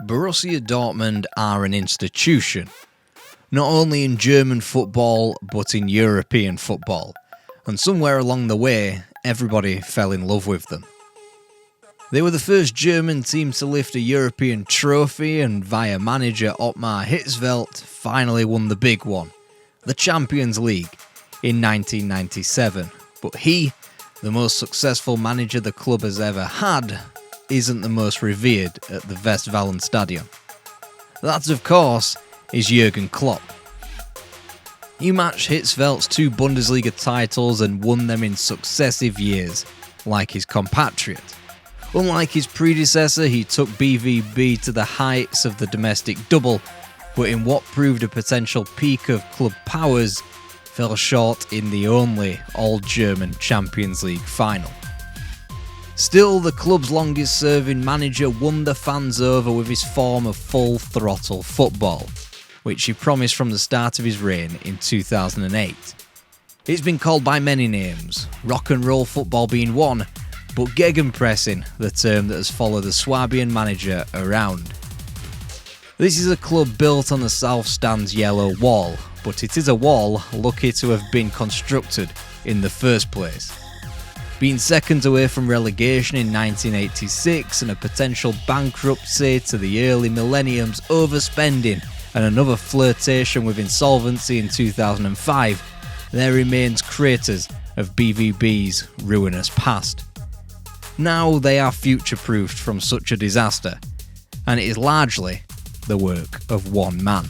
Borussia Dortmund are an institution, not only in German football but in European football, and somewhere along the way everybody fell in love with them. They were the first German team to lift a European trophy and via manager Ottmar Hitzfeld finally won the big one, the Champions League, in 1997, but he, the most successful manager the club has ever had, isn't the most revered at the Westfalenstadion. That, of course, is Jurgen Klopp. He matched Hitzfeld's 2 Bundesliga titles and won them in successive years, like his compatriot. Unlike his predecessor, he took BVB to the heights of the domestic double, but in what proved a potential peak of club powers, fell short in the only all-German Champions League final. Still, the club's longest-serving manager won the fans over with his form of full throttle football, which he promised from the start of his reign in 2008. It's been called by many names, rock and roll football being one, but gegenpressing, the term that has followed the Swabian manager around. This is a club built on the South Stand's yellow wall, but it is a wall lucky to have been constructed in the first place. Being seconds away from relegation in 1986 and a potential bankruptcy to the early millennium's overspending and another flirtation with insolvency in 2005, there remains craters of BVB's ruinous past. Now they are future-proofed from such a disaster, and it is largely the work of one man.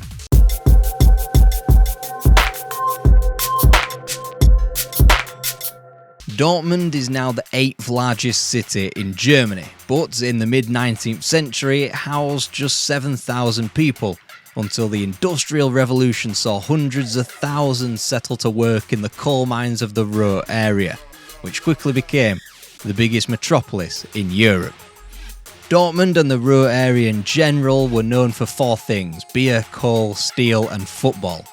Dortmund is now the 8th largest city in Germany, but in the mid-19th century it housed just 7,000 people, until the Industrial Revolution saw hundreds of thousands settle to work in the coal mines of the Ruhr area, which quickly became the biggest metropolis in Europe. Dortmund and the Ruhr area in general were known for 4 things: beer, coal, steel and football.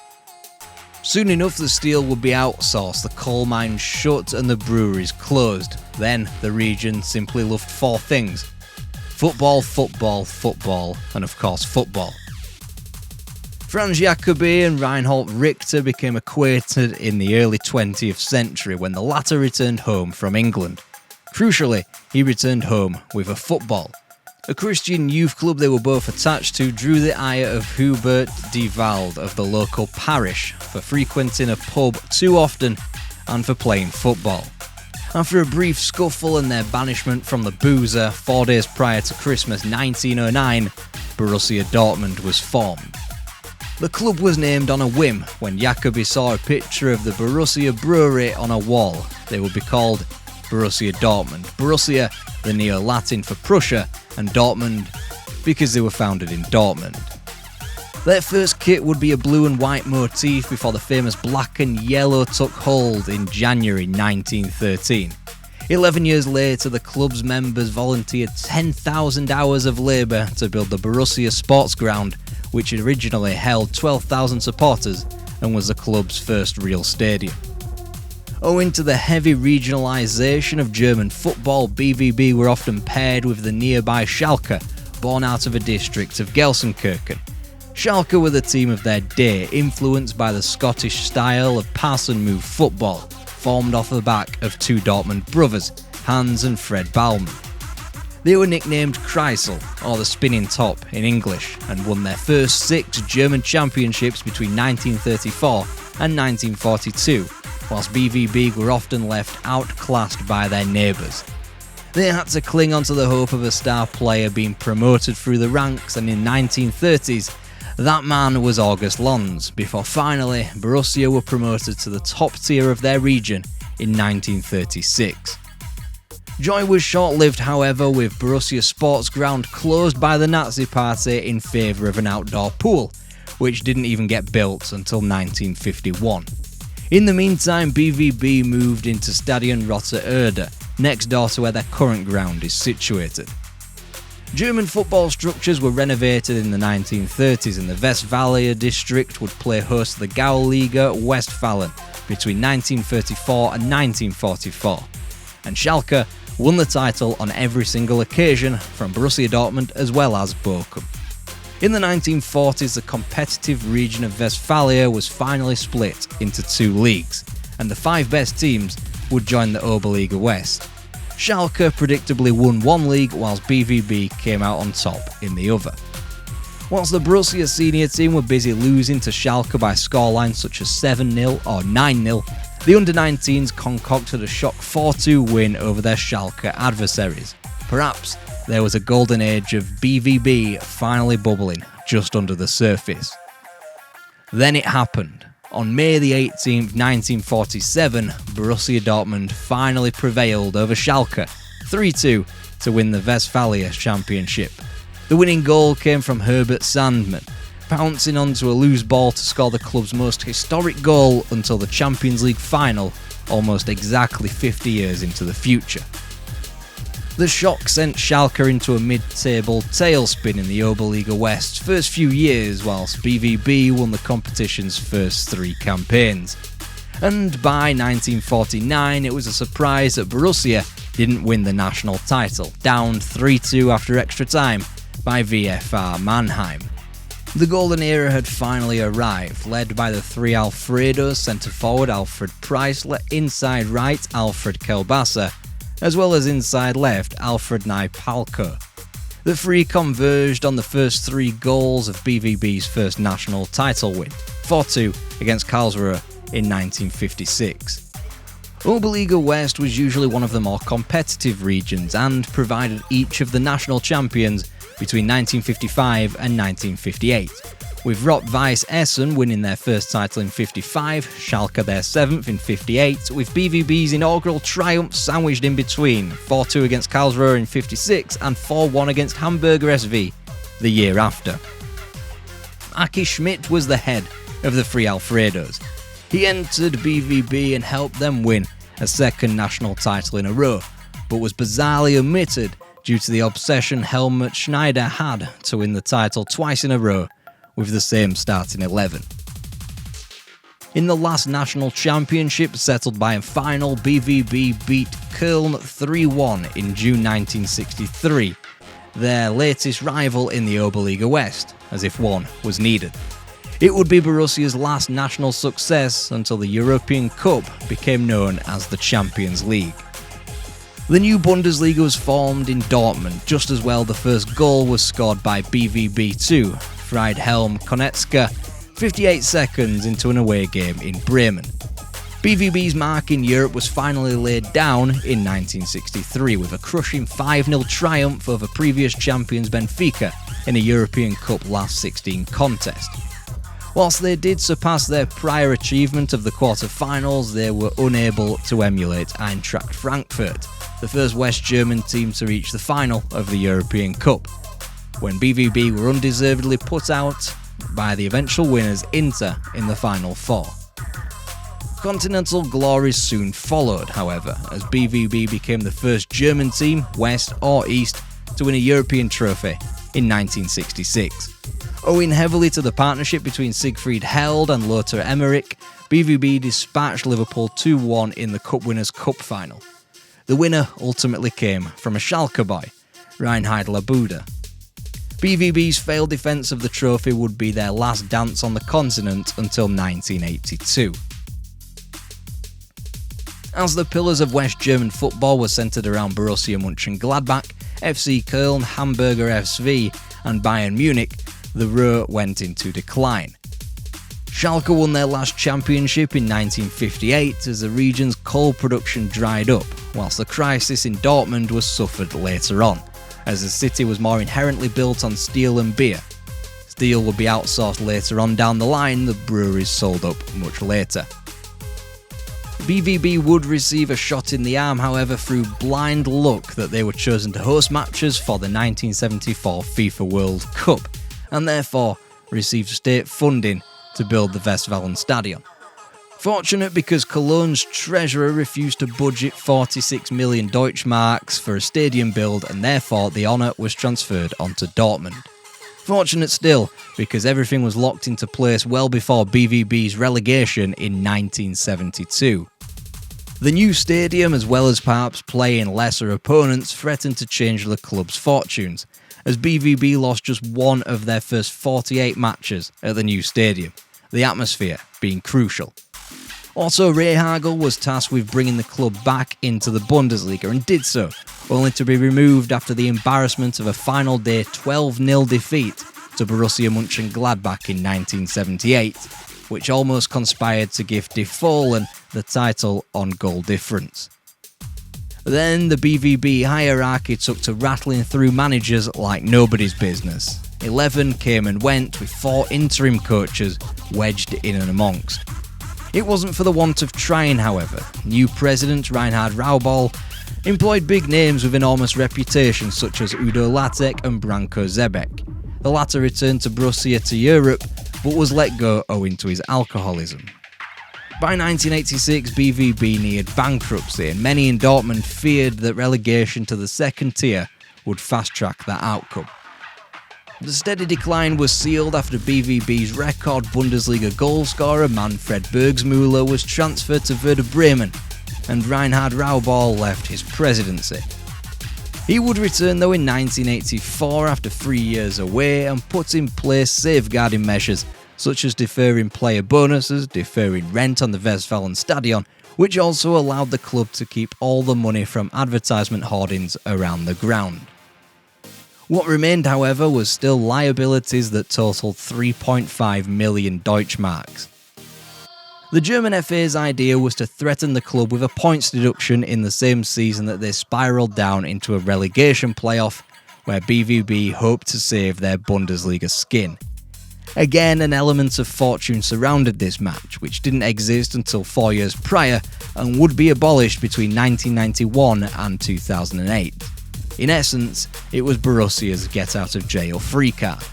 Soon enough the steel would be outsourced, the coal mines shut and the breweries closed. Then the region simply loved 4 things: football, football, football and of course football. Franz Jacobi and Reinhold Richter became acquainted in the early 20th century when the latter returned home from England. Crucially, he returned home with a football. A Christian youth club they were both attached to drew the ire of Hubert de Wald of the local parish for frequenting a pub too often and for playing football. After a brief scuffle and their banishment from the boozer 4 days prior to Christmas 1909, Borussia Dortmund was formed. The club was named on a whim when Jacobi saw a picture of the Borussia brewery on a wall. They would be called Borussia Dortmund. Borussia, the Neo-Latin for Prussia, and Dortmund because they were founded in Dortmund. Their first kit would be a blue and white motif before the famous black and yellow took hold in January 1913. 11 years later, the club's members volunteered 10,000 hours of labour to build the Borussia Sports Ground, which originally held 12,000 supporters and was the club's first real stadium. Owing to the heavy regionalisation of German football, BVB were often paired with the nearby Schalke, born out of a district of Gelsenkirchen. Schalke were the team of their day, influenced by the Scottish style of pass and move football, formed off the back of 2 Dortmund brothers, Hans and Fred Baumann. They were nicknamed Kreisel, or the spinning top in English, and won their first 6 German championships between 1934 and 1942, whilst BVB were often left outclassed by their neighbours. They had to cling onto the hope of a star player being promoted through the ranks, and in the 1930s, that man was August Lons, before finally Borussia were promoted to the top tier of their region in 1936. Joy was short-lived, however, with Borussia Sports Ground closed by the Nazi Party in favour of an outdoor pool, which didn't even get built until 1951. In the meantime, BVB moved into Stadion Rote Erde, next door to where their current ground is situated. German football structures were renovated in the 1930s and the Westfalia district would play host to the Gauliga Westfalen between 1934 and 1944. And Schalke won the title on every single occasion from Borussia Dortmund as well as Bochum. In the 1940s, the competitive region of Westphalia was finally split into two leagues, and the 5 best teams would join the Oberliga West. Schalke predictably won one league, whilst BVB came out on top in the other. Whilst the Borussia senior team were busy losing to Schalke by scorelines such as 7-0 or 9-0, the under-19s concocted a shock 4-2 win over their Schalke adversaries. Perhaps there was a golden age of BVB finally bubbling just under the surface. Then it happened. On May the 18th, 1947, Borussia Dortmund finally prevailed over Schalke 3-2 to win the Westfalia Championship. The winning goal came from Herbert Sandman, pouncing onto a loose ball to score the club's most historic goal until the Champions League final, almost exactly 50 years into the future. The shock sent Schalke into a mid-table tailspin in the Oberliga West's first few years, whilst BVB won the competition's first 3 campaigns. And by 1949, it was a surprise that Borussia didn't win the national title, down 3-2 after extra time by VfR Mannheim. The golden era had finally arrived, led by the 3 Alfredos, centre-forward Alfred Preisler, inside right Alfred Kelbasser, as well as inside left Alfred Naipalko. The 3 converged on the first 3 goals of BVB's first national title win, 4-2 against Karlsruhe in 1956. Oberliga West was usually one of the more competitive regions and provided each of the national champions between 1955 and 1958, with Rot-Weiss Essen winning their first title in 55, Schalke their 7th in 58, with BVB's inaugural triumph sandwiched in between, 4-2 against Karlsruhe in 56 and 4-1 against Hamburger SV the year after. Aki Schmidt was the head of the 3 Alfredos. He entered BVB and helped them win a second national title in a row, but was bizarrely omitted due to the obsession Helmut Schneider had to win the title twice in a row with the same starting 11. In the last national championship settled by a final, BVB beat Köln 3-1 in June 1963, their latest rival in the Oberliga West, as if one was needed. It would be Borussia's last national success until the European Cup became known as the Champions League. The new Bundesliga was formed in Dortmund. Just as well, the first goal was scored by BVB 2, Friedhelm Konietzka, 58 seconds into an away game in Bremen. BVB's mark in Europe was finally laid down in 1963 with a crushing 5-0 triumph over previous champions Benfica in a European Cup last 16 contest. Whilst they did surpass their prior achievement of the quarter-finals, they were unable to emulate Eintracht Frankfurt, the first West German team to reach the final of the European Cup, when BVB were undeservedly put out by the eventual winners Inter in the Final Four. Continental glory soon followed, however, as BVB became the first German team, West or East, to win a European trophy in 1966. Owing heavily to the partnership between Siegfried Held and Lothar Emmerich, BVB dispatched Liverpool 2-1 in the Cup Winners' Cup final. The winner ultimately came from a Schalke boy, Reinhard Labuda. BVB's failed defence of the trophy would be their last dance on the continent until 1982. As the pillars of West German football were centred around Borussia Mönchengladbach, FC Köln, Hamburger SV and Bayern Munich, the row went into decline. Schalke won their last championship in 1958 as the region's coal production dried up, whilst the crisis in Dortmund was suffered later on, as the city was more inherently built on steel and beer. Steel would be outsourced later on down the line, the breweries sold up much later. BVB would receive a shot in the arm, however, through blind luck that they were chosen to host matches for the 1974 FIFA World Cup, and therefore received state funding to build the Westfalenstadion. Fortunate because Cologne's treasurer refused to budget 46 million Deutschmarks for a stadium build, and therefore the honour was transferred onto Dortmund. Fortunate still because everything was locked into place well before BVB's relegation in 1972. The new stadium, as well as perhaps playing lesser opponents, threatened to change the club's fortunes, as BVB lost just one of their first 48 matches at the new stadium, the atmosphere being crucial. Otto Rehhagel was tasked with bringing the club back into the Bundesliga and did so, only to be removed after the embarrassment of a final day 12-0 defeat to Borussia Mönchengladbach in 1978, which almost conspired to give Die Fohlen the title on goal difference. Then the BVB hierarchy took to rattling through managers like nobody's business. 11 came and went, with 4 interim coaches wedged in and amongst. It wasn't for the want of trying, however. New president Reinhard Raubal employed big names with enormous reputations such as Udo Lattek and Branko Zebec. The latter returned to Borussia to Europe, but was let go owing to his alcoholism. By 1986, BVB neared bankruptcy, and many in Dortmund feared that relegation to the second tier would fast-track that outcome. The steady decline was sealed after BVB's record Bundesliga goalscorer Manfred Bergsmüller was transferred to Werder Bremen, and Reinhard Raubal left his presidency. He would return though in 1984 after 3 years away and put in place safeguarding measures such as deferring player bonuses, deferring rent on the Westfalenstadion, which also allowed the club to keep all the money from advertisement hoardings around the ground. What remained, however, was still liabilities that totaled 3.5 million Deutschmarks. The German FA's idea was to threaten the club with a points deduction in the same season that they spiralled down into a relegation playoff, where BVB hoped to save their Bundesliga skin. Again, an element of fortune surrounded this match, which didn't exist until 4 years prior and would be abolished between 1991 and 2008. In essence, it was Borussia's get-out-of-jail-free card.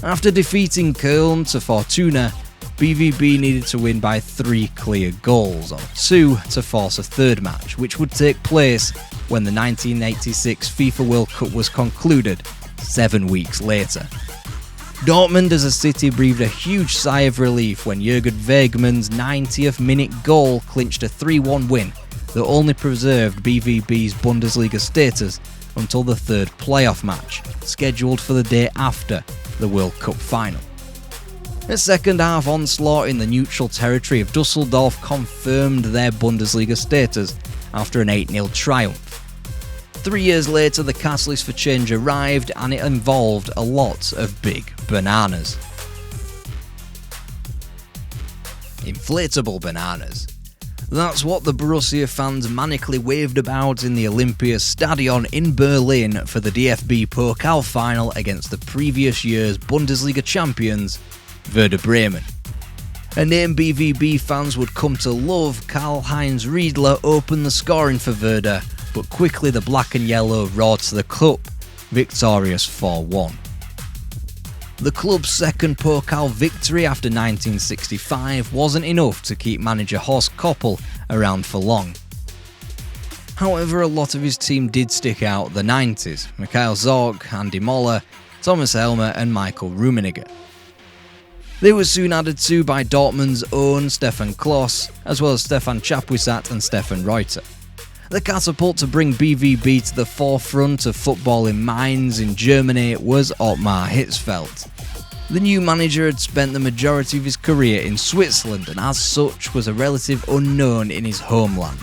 After defeating Köln to Fortuna, BVB needed to win by 3 clear goals, or 2 to force a third match, which would take place when the 1986 FIFA World Cup was concluded 7 weeks later. Dortmund as a city breathed a huge sigh of relief when Jurgen Wegeman's 90th minute goal clinched a 3-1 win that only preserved BVB's Bundesliga status until the third playoff match, scheduled for the day after the World Cup final. A second-half onslaught in the neutral territory of Dusseldorf confirmed their Bundesliga status after an 8-0 triumph. 3 years later, the catalyst for change arrived, and it involved a lot of big bananas. Inflatable bananas. That's what the Borussia fans manically waved about in the Olympiastadion in Berlin for the dfb-pokal final against the previous year's Bundesliga champions, Werder Bremen. A name BVB fans would come to love, Karl-Heinz Riedler opened the scoring for Werder, but quickly the black and yellow roared to the cup, victorious 4-1. The club's second Pokal victory after 1965 wasn't enough to keep manager Horst Koppel around for long. However, a lot of his team did stick out the 90s: Michael Zorc, Andy Moller, Thomas Helmer and Michael Rummenigge. They were soon added to by Dortmund's own Stefan Klos, as well as Stefan Chapuisat and Stefan Reuter. The catapult to bring BVB to the forefront of football in Mainz in Germany was Ottmar Hitzfeld. The new manager had spent the majority of his career in Switzerland and as such was a relative unknown in his homeland.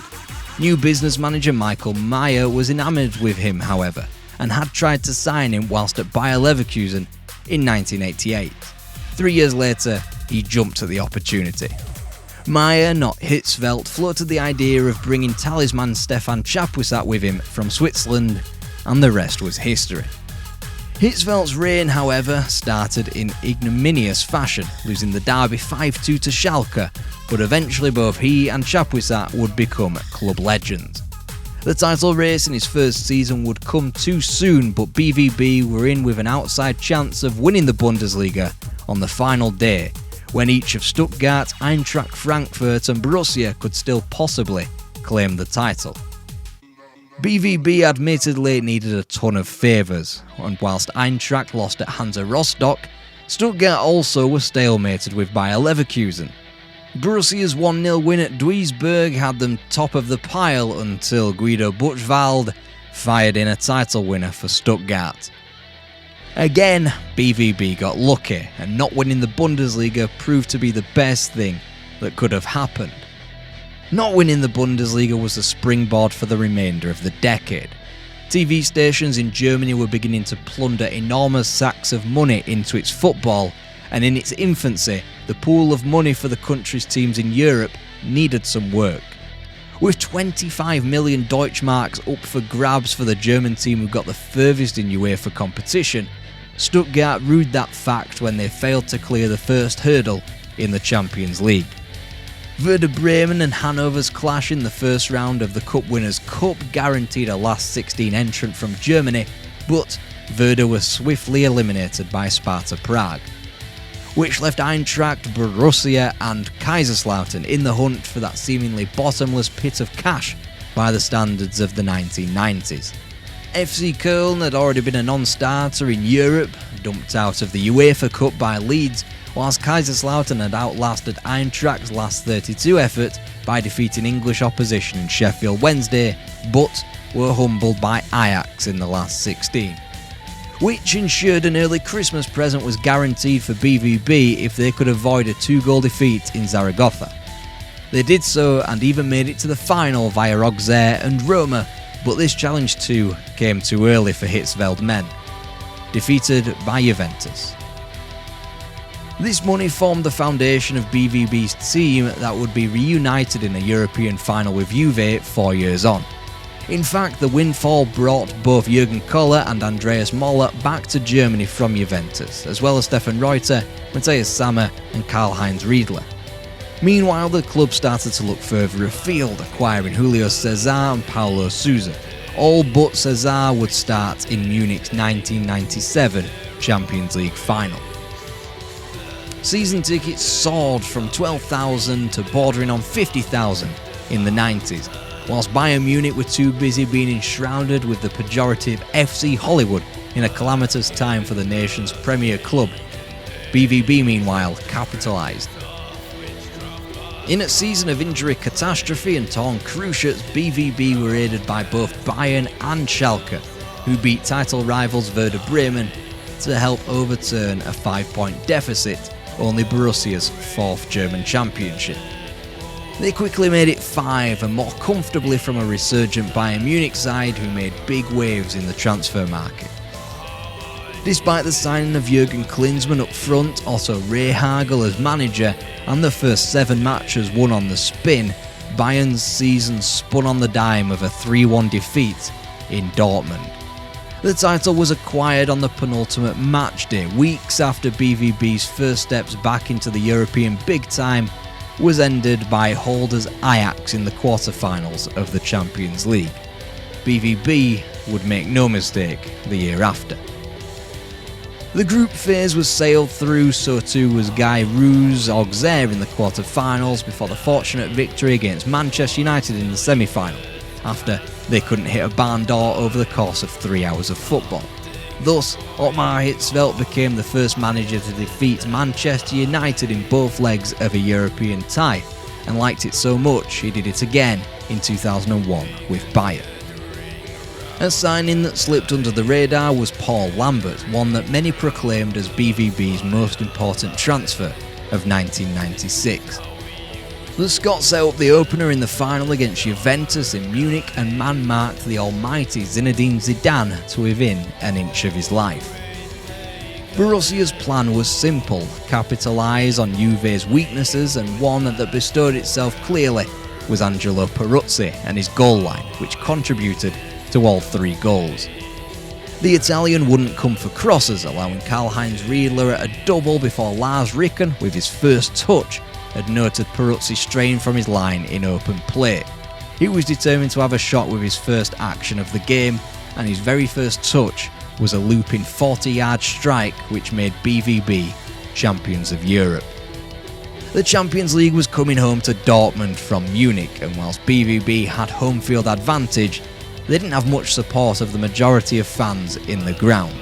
New business manager Michael Meyer was enamoured with him, however, and had tried to sign him whilst at Bayer Leverkusen in 1988. 3 years later, he jumped at the opportunity. Meyer, not Hitzfeld, floated the idea of bringing talisman Stefan Chapuisat with him from Switzerland, and the rest was history. Hitzfeld's reign, however, started in ignominious fashion, losing the derby 5-2 to Schalke, but eventually both he and Chapuisat would become club legends. The title race in his first season would come too soon, but BVB were in with an outside chance of winning the Bundesliga on the final day, when each of Stuttgart, Eintracht Frankfurt and Borussia could still possibly claim the title. BVB admittedly needed a ton of favours, and whilst Eintracht lost at Hansa Rostock, Stuttgart also were stalemated with Bayer Leverkusen. Borussia's 1-0 win at Duisburg had them top of the pile until Guido Buchwald fired in a title winner for Stuttgart. Again, BVB got lucky, and not winning the Bundesliga proved to be the best thing that could have happened. Not winning the Bundesliga was the springboard for the remainder of the decade. TV stations in Germany were beginning to plunder enormous sacks of money into its football, and in its infancy, the pool of money for the country's teams in Europe needed some work. With 25 million Deutschmarks up for grabs for the German team who got the furthest in UEFA competition, Stuttgart rued that fact when they failed to clear the first hurdle in the Champions League. Werder Bremen and Hannover's clash in the first round of the Cup Winners' Cup guaranteed a last 16 entrant from Germany, but Werder was swiftly eliminated by Sparta Prague, which left Eintracht, Borussia and Kaiserslautern in the hunt for that seemingly bottomless pit of cash by the standards of the 1990s. FC Köln had already been a non-starter in Europe, dumped out of the UEFA Cup by Leeds, whilst Kaiserslautern had outlasted Eintracht's last 32 effort by defeating English opposition in Sheffield Wednesday, but were humbled by Ajax in the last 16. Which ensured an early Christmas present was guaranteed for BVB if they could avoid a 2-goal defeat in Zaragoza. They did so and even made it to the final via Auxerre and Roma, but this challenge too came too early for Hitzfeld men, defeated by Juventus. This money formed the foundation of BVB's team that would be reunited in a European final with Juve 4 years on. In fact, the windfall brought both Jurgen Klopp and Andreas Möller back to Germany from Juventus, as well as Stefan Reuter, Matthias Sammer and Karl-Heinz Riedler. Meanwhile, the club started to look further afield, acquiring Julio Cesar and Paulo Sousa. All but Cesar would start in Munich's 1997 Champions League final. Season tickets soared from 12,000 to bordering on 50,000 in the 90s, whilst Bayern Munich were too busy being enshrouded with the pejorative FC Hollywood in a calamitous time for the nation's premier club. BVB, meanwhile, capitalised. In a season of injury catastrophe and torn cruciates, BVB were aided by both Bayern and Schalke, who beat title rivals Werder Bremen to help overturn a 5-point deficit, only Borussia's 4th German championship. They quickly made it 5 and more comfortably from a resurgent Bayern Munich side who made big waves in the transfer market. Despite the signing of Jurgen Klinsmann up front, Otto Rehhagel as manager, and the first 7 matches won on the spin, Bayern's season spun on the dime of a 3-1 defeat in Dortmund. The title was acquired on the penultimate match day, weeks after BVB's first steps back into the European big time was ended by holders Ajax in the quarter-finals of the Champions League. BVB would make no mistake the year after. The group phase was sailed through, so too was Guy Roux's Auxerre in the quarter-finals before the fortunate victory against Manchester United in the semi-final, after they couldn't hit a barn door over the course of 3 hours of football. Thus, Ottmar Hitzfeld became the first manager to defeat Manchester United in both legs of a European tie, and liked it so much he did it again in 2001 with Bayern. A signing that slipped under the radar was Paul Lambert, one that many proclaimed as BVB's most important transfer of 1996. The Scot set up the opener in the final against Juventus in Munich and man-marked the almighty Zinedine Zidane to within an inch of his life. Borussia's plan was simple: capitalise on Juve's weaknesses, and one that bestowed itself clearly was Angelo Peruzzi and his goal line, which contributed to all 3 goals. The Italian wouldn't come for crosses, allowing Karl-Heinz Riedler at a double before Lars Ricken, with his first touch, had noted Peruzzi straying from his line in open play. He was determined to have a shot with his first action of the game, and his very first touch was a looping 40-yard strike which made BVB champions of Europe. The Champions League was coming home to Dortmund from Munich, and whilst BVB had home field advantage, they didn't have much support of the majority of fans in the ground.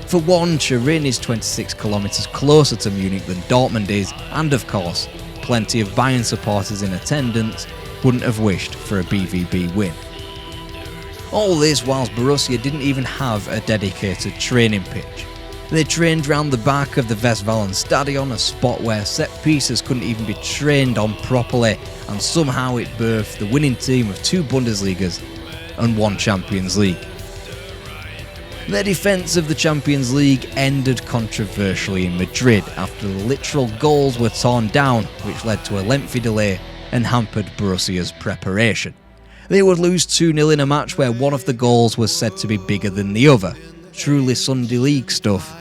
For one, Turin is 26 kilometres closer to Munich than Dortmund is, and of course, plenty of Bayern supporters in attendance wouldn't have wished for a BVB win. All this whilst Borussia didn't even have a dedicated training pitch. They trained round the back of the Westfalenstadion, a spot where set pieces couldn't even be trained on properly, and somehow it birthed the winning team of 2 Bundesligas and 1 Champions League. Their defence of the Champions League ended controversially in Madrid after the literal goals were torn down, which led to a lengthy delay and hampered Borussia's preparation. They would lose 2-0 in a match where one of the goals was said to be bigger than the other. Truly Sunday League stuff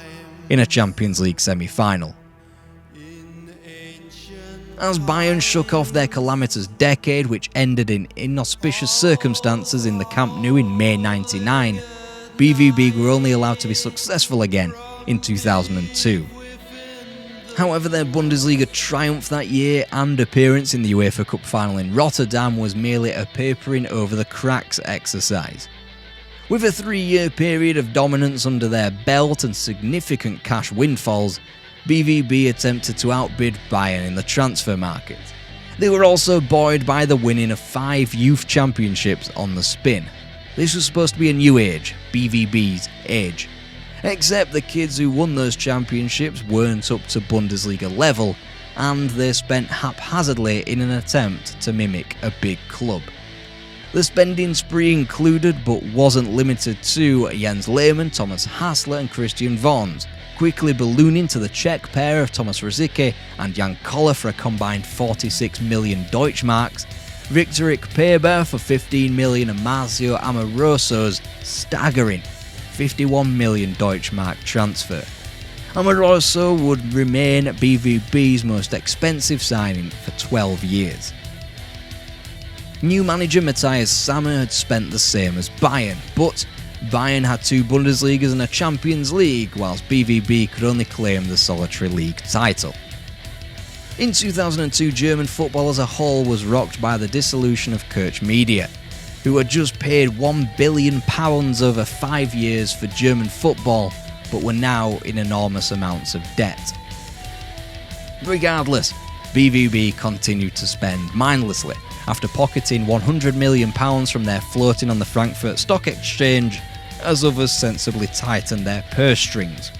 in a Champions League semi-final. As Bayern shook off their calamitous decade, which ended in inauspicious circumstances in the Camp Nou in May '99, BVB were only allowed to be successful again in 2002. However, their Bundesliga triumph that year and appearance in the UEFA Cup final in Rotterdam was merely a papering over the cracks exercise. With a 3-year period of dominance under their belt and significant cash windfalls, BVB attempted to outbid Bayern in the transfer market. They were also buoyed by the winning of 5 youth championships on the spin. This was supposed to be a new age, BVB's age. Except the kids who won those championships weren't up to Bundesliga level, and they spent haphazardly in an attempt to mimic a big club. The spending spree included, but wasn't limited to, Jens Lehmann, Thomas Hassler and Christian Vons, quickly ballooning to the Czech pair of Thomas Rosicky and Jan Koller for a combined 46 million Deutschmarks, Viktorik Peber for 15 million and Marcio Amoroso's staggering 51 million Deutschmark transfer. Amoroso would remain BVB's most expensive signing for 12 years. New manager Matthias Sammer had spent the same as Bayern, but Bayern had 2 Bundesligas and a Champions League, whilst BVB could only claim the solitary league title. In 2002, German football as a whole was rocked by the dissolution of Kirch Media, who had just paid £1 billion over 5 years for German football, but were now in enormous amounts of debt. Regardless, BVB continued to spend mindlessly, after pocketing £100 million from their floating on the Frankfurt Stock Exchange, as others sensibly tightened their purse strings.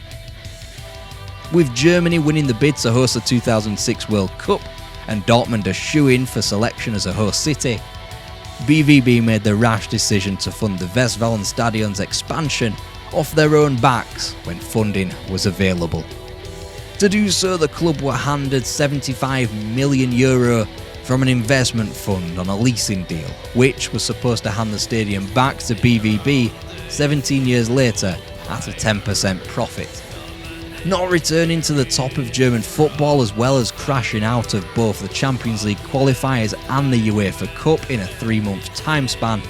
With Germany winning the bid to host the 2006 World Cup and Dortmund a shoo-in for selection as a host city, BVB made the rash decision to fund the Westfalenstadion's expansion off their own backs when funding was available. To do so, the club were handed €75 million from an investment fund on a leasing deal, which was supposed to hand the stadium back to BVB 17 years later at a 10% profit. Not returning to the top of German football, as well as crashing out of both the Champions League qualifiers and the UEFA Cup in a 3-month time span,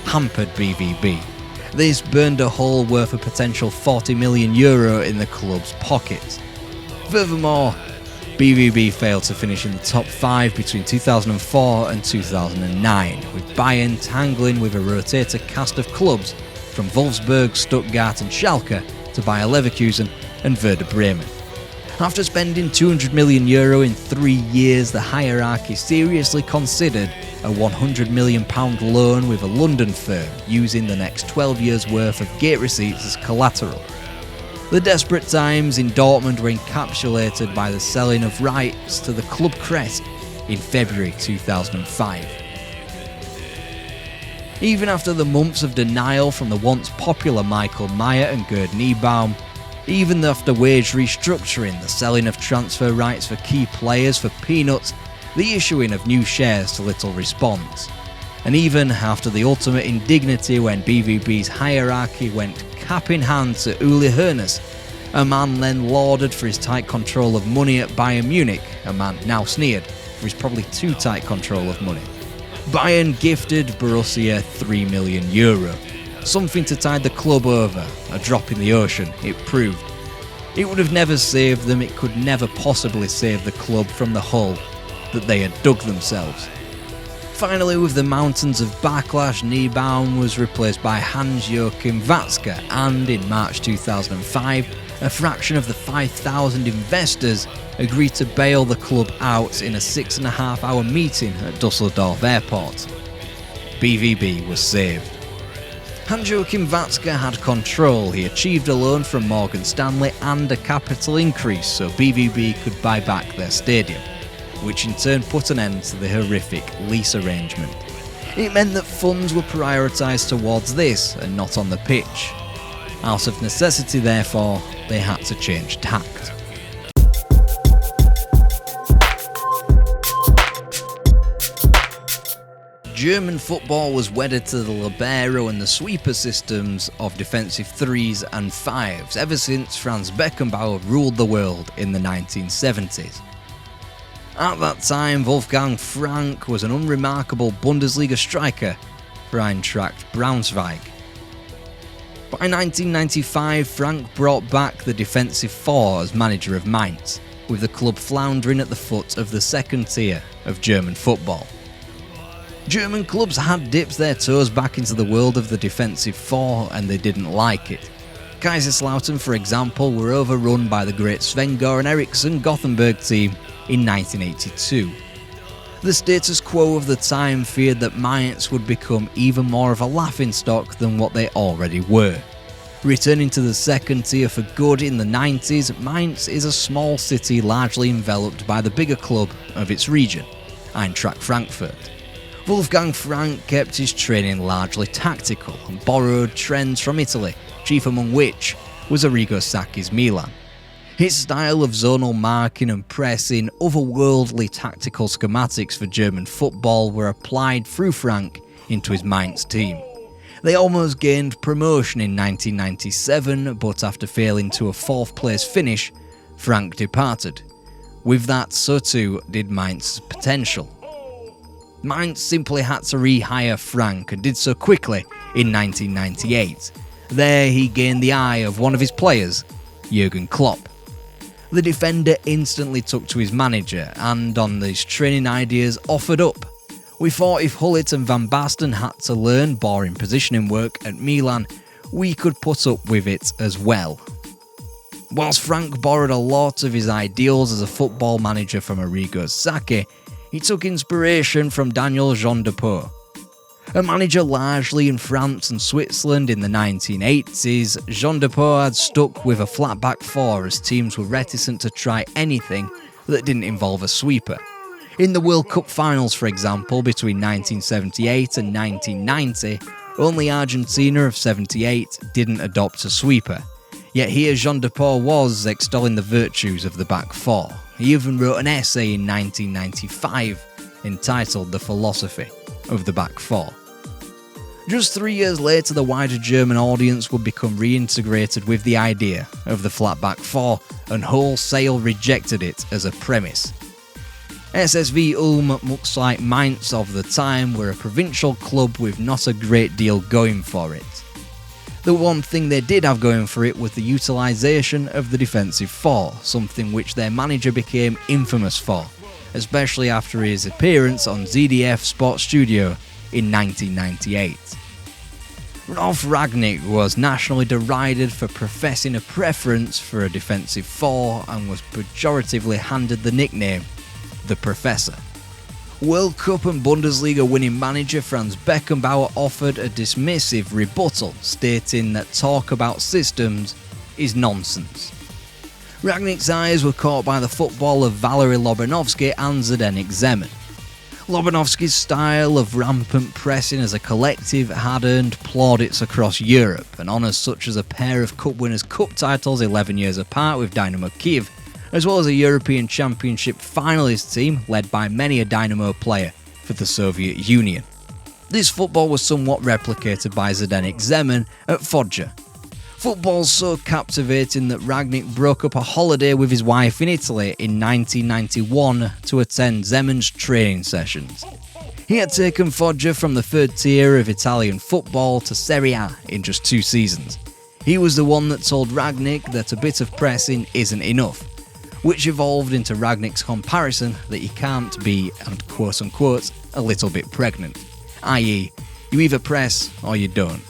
hampered BVB. This burned a hole worth a potential €40 million in the club's pockets. Furthermore, BVB failed to finish in the top 5 between 2004 and 2009, with Bayern tangling with a rotator cast of clubs from Wolfsburg, Stuttgart and Schalke to Bayer Leverkusen and Werder Bremen. After spending €200 million in 3 years, the hierarchy seriously considered a £100 million loan with a London firm, using the next 12 years' worth of gate receipts as collateral. The desperate times in Dortmund were encapsulated by the selling of rights to the club crest in February 2005. Even after the months of denial from the once popular Michael Meyer and Gerd Niebaum, even after wage restructuring, the selling of transfer rights for key players for peanuts, the issuing of new shares to little response, and even after the ultimate indignity when BVB's hierarchy went cap in hand to Uli Hoeneß, a man then lauded for his tight control of money at Bayern Munich, a man now sneered for his probably too tight control of money. Bayern gifted Borussia €3 million, something to tide the club over, a drop in the ocean, it proved. It would have never saved them, it could never possibly save the club from the hole that they had dug themselves. Finally, with the mountains of backlash, Niebaum was replaced by Hans-Joachim Watzke, and in March 2005, a fraction of the 5,000 investors agreed to bail the club out in a 6.5-hour meeting at Dusseldorf Airport. BVB was saved. Hans-Joachim Watzke had control. He achieved a loan from Morgan Stanley and a capital increase so BVB could buy back their stadium, which in turn put an end to the horrific lease arrangement. It meant that funds were prioritised towards this and not on the pitch. Out of necessity, therefore, they had to change tact. German football was wedded to the libero and the sweeper systems of defensive 3s and 5s ever since Franz Beckenbauer ruled the world in the 1970s. At that time, Wolfgang Frank was an unremarkable Bundesliga striker for Eintracht Braunschweig. By 1995, Frank brought back the defensive 4 as manager of Mainz, with the club floundering at the foot of the second tier of German football. German clubs had dipped their toes back into the world of the defensive 4 and they didn't like it. Kaiserslautern, for example, were overrun by the great Sven-Göran Eriksson Gothenburg team in 1982. The status quo of the time feared that Mainz would become even more of a laughingstock than what they already were. Returning to the second tier for good in the 90s, Mainz is a small city largely enveloped by the bigger club of its region, Eintracht Frankfurt. Wolfgang Frank kept his training largely tactical and borrowed trends from Italy, chief among which was Arrigo Sacchi's Milan. His style of zonal marking and pressing, otherworldly tactical schematics for German football were applied through Frank into his Mainz team. They almost gained promotion in 1997, but after failing to a 4th place finish, Frank departed. With that, so too did Mainz's potential. Mainz simply had to rehire Frank and did so quickly in 1998. There he gained the eye of one of his players, Jurgen Klopp. The defender instantly took to his manager and, on these training ideas, offered up. We thought if Hullet and Van Basten had to learn boring positioning work at Milan, we could put up with it as well. Whilst Frank borrowed a lot of his ideals as a football manager from Arrigo Sacchi, he took inspiration from Daniel Jean Depaul. A manager largely in France and Switzerland in the 1980s, Jean Depaul had stuck with a flat back 4 as teams were reticent to try anything that didn't involve a sweeper. In the World Cup finals, for example, between 1978 and 1990, only Argentina of 78 didn't adopt a sweeper. Yet here Jean Depaul was extolling the virtues of the back 4. He even wrote an essay in 1995 entitled The Philosophy of the Back 4. Just 3 years later, the wider German audience would become reintegrated with the idea of the flat back 4 and wholesale rejected it as a premise. SSV Ulm, much like Mainz of the time, were a provincial club with not a great deal going for it. The one thing they did have going for it was the utilisation of the defensive 4, something which their manager became infamous for, especially after his appearance on ZDF Sports Studio in 1998. Ralf Rangnick was nationally derided for professing a preference for a defensive 4 and was pejoratively handed the nickname the Professor. World Cup and Bundesliga winning manager Franz Beckenbauer offered a dismissive rebuttal, stating that talk about systems is nonsense. Rangnick's eyes were caught by the football of Valery Lobanovsky and Zdeněk Zeman. Lobanovsky's style of rampant pressing as a collective had earned plaudits across Europe, and honours such as a pair of Cup Winners' Cup titles 11 years apart with Dynamo Kiev, as well as a European Championship finalist team led by many a Dynamo player for the Soviet Union. This football was somewhat replicated by Zdeněk Zeman at Foggia. Football's so captivating that Rangnick broke up a holiday with his wife in Italy in 1991 to attend Zeman's training sessions. He had taken Foggia from the third tier of Italian football to Serie A in just 2 seasons. He was the one that told Rangnick that a bit of pressing isn't enough, which evolved into Rangnick's comparison that he can't be, and quote-unquote, a little bit pregnant, i.e., you either press or you don't.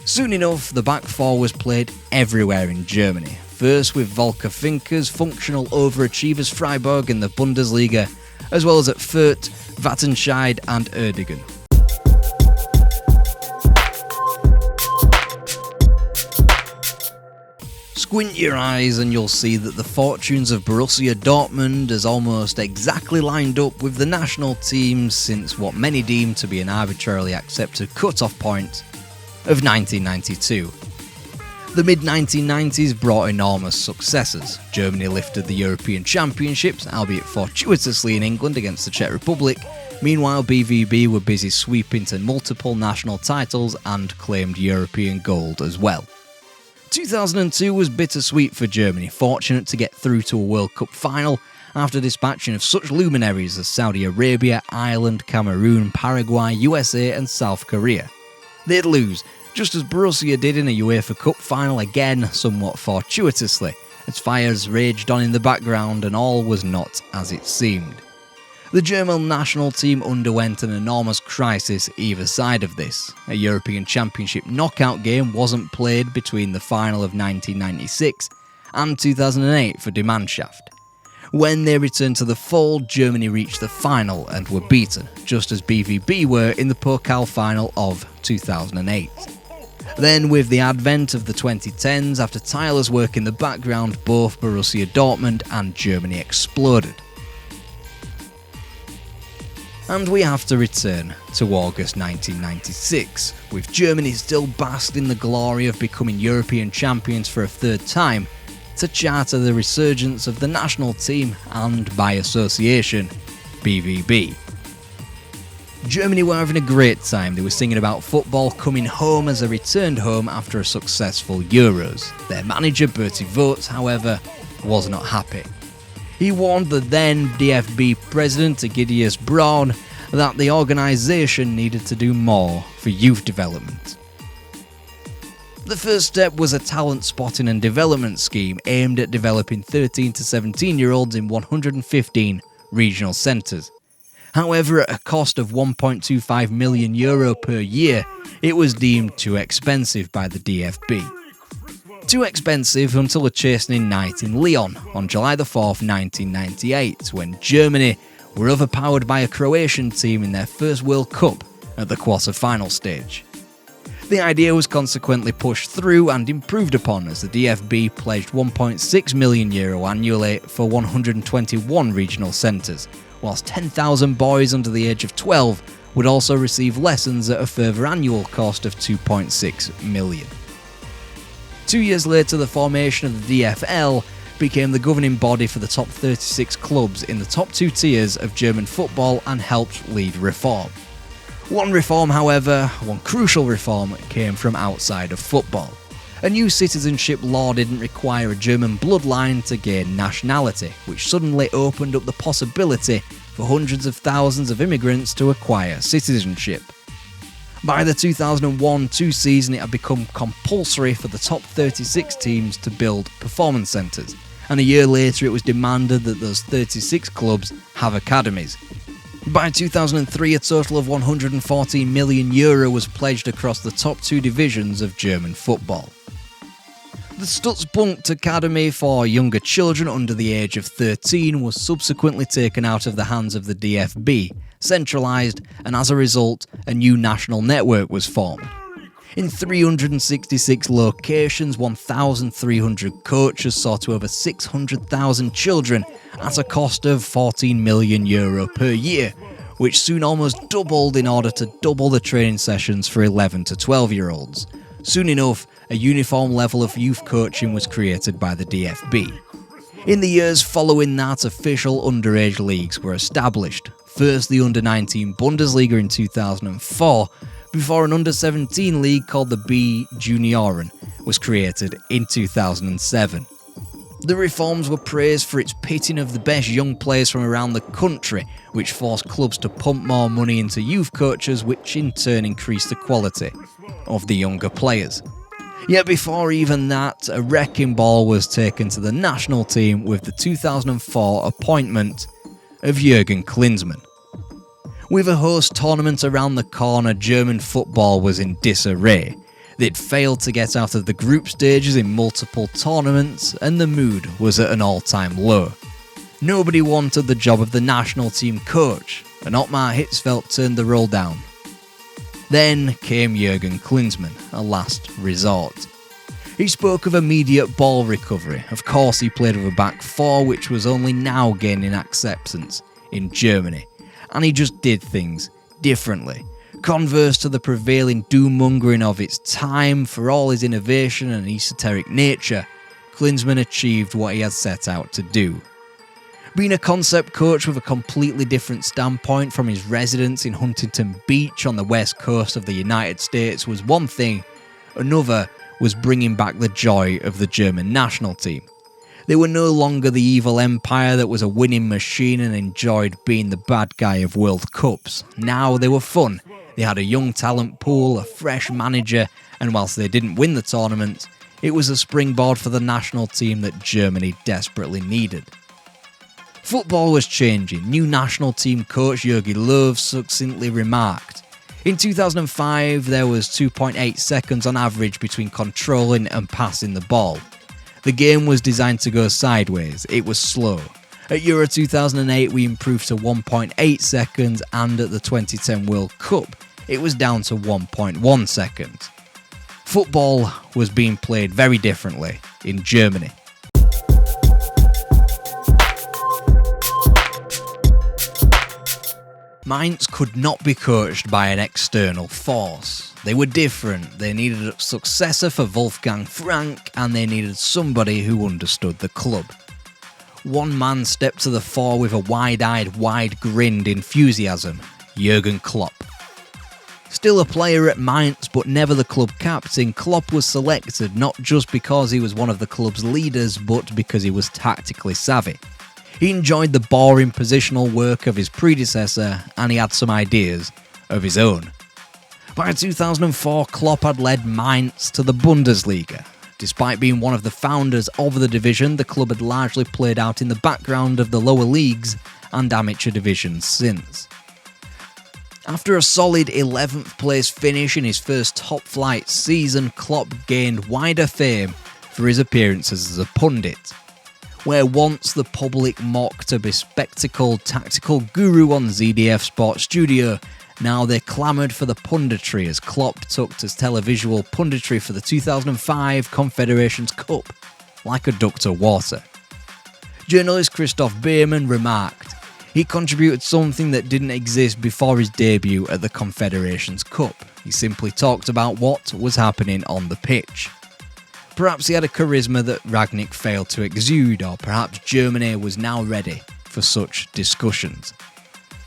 Soon enough, the back 4 was played everywhere in Germany, first with Volker Finke's functional overachievers Freiburg in the Bundesliga, as well as at Fürth, Wattenscheid and Uerdingen. Squint your eyes and you'll see that the fortunes of Borussia Dortmund has almost exactly lined up with the national team since what many deem to be an arbitrarily accepted cut-off point of 1992. The mid-1990s brought enormous successes. Germany lifted the European Championships, albeit fortuitously in England against the Czech Republic. Meanwhile, BVB were busy sweeping to multiple national titles and claimed European gold as well. 2002 was bittersweet for Germany, fortunate to get through to a World Cup final after dispatching of such luminaries as Saudi Arabia, Ireland, Cameroon, Paraguay, USA and South Korea. They'd lose, just as Borussia did in a UEFA Cup final, again somewhat fortuitously, as fires raged on in the background and all was not as it seemed. The German national team underwent an enormous crisis either side of this. A European Championship knockout game wasn't played between the final of 1996 and 2008 for Die Mannschaft. When they returned to the fold, Germany reached the final and were beaten, just as BVB were in the Pokal final of 2008. Then, with the advent of the 2010s, after tireless work in the background, both Borussia Dortmund and Germany exploded. And we have to return to August 1996, with Germany still basked in the glory of becoming European champions for a third time, to charter the resurgence of the national team and, by association, BVB. Germany were having a great time. They were singing about football coming home as they returned home after a successful Euros. Their manager, Bertie Vogts, however, was not happy. He warned the then DFB president, Egidius Braun, that the organisation needed to do more for youth development. The first step was a talent spotting and development scheme aimed at developing 13 to 17-year-olds in 115 regional centres. However, at a cost of €1.25 million per year, it was deemed too expensive by the DFB. Too expensive until a chastening night in Lyon on July 4th, 1998, when Germany were overpowered by a Croatian team in their first World Cup at the quarter-final stage. The idea was consequently pushed through and improved upon as the DFB pledged €1.6 million annually for 121 regional centres, whilst 10,000 boys under the age of 12 would also receive lessons at a further annual cost of €2.6 million. 2 years later, the formation of the DFL became the governing body for the top 36 clubs in the top two tiers of German football and helped lead reform. One crucial reform came from outside of football. A new citizenship law didn't require a German bloodline to gain nationality, which suddenly opened up the possibility for hundreds of thousands of immigrants to acquire citizenship. By the 2001-2 season, it had become compulsory for the top 36 teams to build performance centres, and a year later it was demanded that those 36 clubs have academies. By 2003, a total of €114 million was pledged across the top two divisions of German football. The Stützpunkt Academy for younger children under the age of 13 was subsequently taken out of the hands of the DFB, centralised, and as a result, a new national network was formed. In 366 locations, 1,300 coaches saw to over 600,000 children at a cost of €14 million per year, which soon almost doubled in order to double the training sessions for 11 to 12-year-olds. Soon enough, a uniform level of youth coaching was created by the DFB. In the years following that, official underage leagues were established. First, the Under-19 Bundesliga in 2004, before an Under-17 league called the B-Junioren was created in 2007. The reforms were praised for its pitting of the best young players from around the country, which forced clubs to pump more money into youth coaches, which in turn increased the quality of the younger players. Yet before even that, a wrecking ball was taken to the national team with the 2004 appointment of Jurgen Klinsmann. With a host tournament around the corner, German football was in disarray. They'd failed to get out of the group stages in multiple tournaments, and the mood was at an all-time low. Nobody wanted the job of the national team coach, and Ottmar Hitzfeld turned the role down. Then came Jurgen Klinsmann, a last resort. He spoke of immediate ball recovery. Of course, he played with a back four, which was only now gaining acceptance in Germany. And he just did things differently. Converse to the prevailing doom-mongering of its time, for all his innovation and esoteric nature, Klinsmann achieved what he had set out to do. Being a concept coach with a completely different standpoint from his residence in Huntington Beach on the west coast of the United States was one thing. Another was bringing back the joy of the German national team. They were no longer the evil empire that was a winning machine and enjoyed being the bad guy of World Cups. Now they were fun. They had a young talent pool, a fresh manager, and whilst they didn't win the tournament, it was a springboard for the national team that Germany desperately needed. Football was changing. New national team coach Jogi Löw succinctly remarked, "In 2005, there was 2.8 seconds on average between controlling and passing the ball. The game was designed to go sideways. It was slow. At Euro 2008, we improved to 1.8 seconds, and at the 2010 World Cup, it was down to 1.1 seconds. Football was being played very differently in Germany." Mainz could not be coached by an external force. They were different. They needed a successor for Wolfgang Frank, and they needed somebody who understood the club. One man stepped to the fore with a wide-eyed, wide-grinned enthusiasm: Jurgen Klopp. Still a player at Mainz, but never the club captain, Klopp was selected not just because he was one of the club's leaders, but because he was tactically savvy. He enjoyed the boring positional work of his predecessor, and he had some ideas of his own. By 2004, Klopp had led Mainz to the Bundesliga. Despite being one of the founders of the division, the club had largely played out in the background of the lower leagues and amateur divisions since. After a solid 11th place finish in his first top-flight season, Klopp gained wider fame for his appearances as a pundit. Where once the public mocked a bespectacled tactical guru on ZDF Sports Studio, now they clamoured for the punditry as Klopp took to televisual punditry for the 2005 Confederations Cup like a duck to water. Journalist Christoph Beermann remarked, "He contributed something that didn't exist before his debut at the Confederations Cup. He simply talked about what was happening on the pitch." Perhaps he had a charisma that Rangnick failed to exude, or perhaps Germany was now ready for such discussions.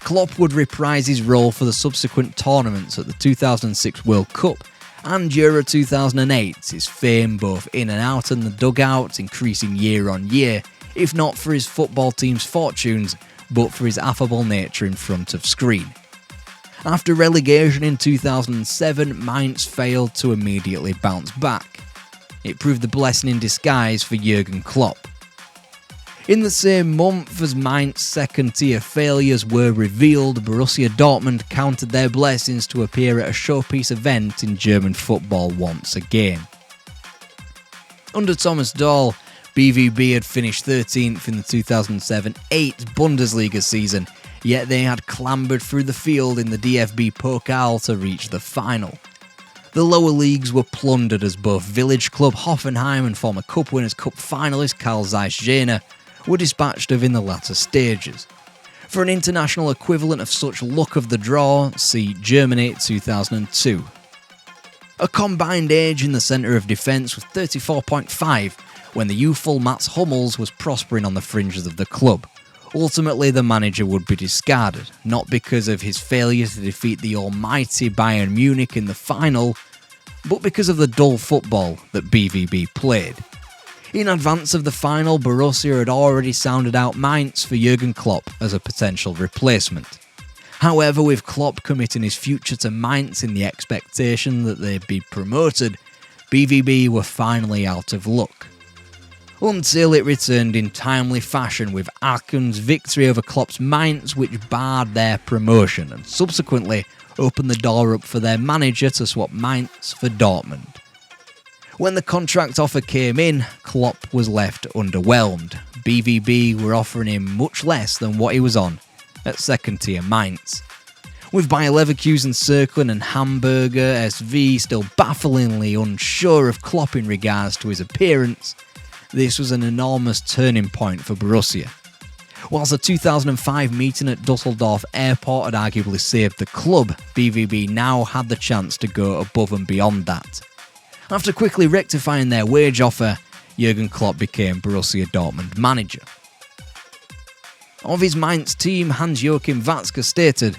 Klopp would reprise his role for the subsequent tournaments at the 2006 World Cup and Euro 2008, his fame both in and out in the dugout increasing year on year, if not for his football team's fortunes, but for his affable nature in front of screen. After relegation in 2007, Mainz failed to immediately bounce back. It proved the blessing in disguise for Jurgen Klopp. In the same month as Mainz's second-tier failures were revealed, Borussia Dortmund counted their blessings to appear at a showpiece event in German football once again. Under Thomas Doll, BVB had finished 13th in the 2007-08 Bundesliga season, yet they had clambered through the field in the dfb-pokal to reach the final. The lower leagues were plundered as both village club Hoffenheim and former Cup Winners' Cup finalist Carl Zeiss Jena were dispatched of in the latter stages. For an international equivalent of such luck of the draw, see Germany 2002. A combined age in the centre of defence was 34.5 when the youthful Mats Hummels was prospering on the fringes of the club. Ultimately, the manager would be discarded, not because of his failure to defeat the almighty Bayern Munich in the final, but because of the dull football that BVB played. In advance of the final, Borussia had already sounded out Mainz for Jurgen Klopp as a potential replacement. However, with Klopp committing his future to Mainz in the expectation that they'd be promoted, BVB were finally out of luck. Until it returned in timely fashion with Aken's victory over Klopp's Mainz, which barred their promotion and subsequently opened the door up for their manager to swap Mainz for Dortmund. When the contract offer came in, Klopp was left underwhelmed. BVB were offering him much less than what he was on at second-tier Mainz. With Bayer Leverkusen circling and Hamburger SV still bafflingly unsure of Klopp in regards to his appearance, this was an enormous turning point for Borussia. Whilst the 2005 meeting at Dusseldorf Airport had arguably saved the club, BVB now had the chance to go above and beyond that. After quickly rectifying their wage offer, Jurgen Klopp became Borussia Dortmund manager. Of his Mainz team, Hans-Joachim Watzke stated,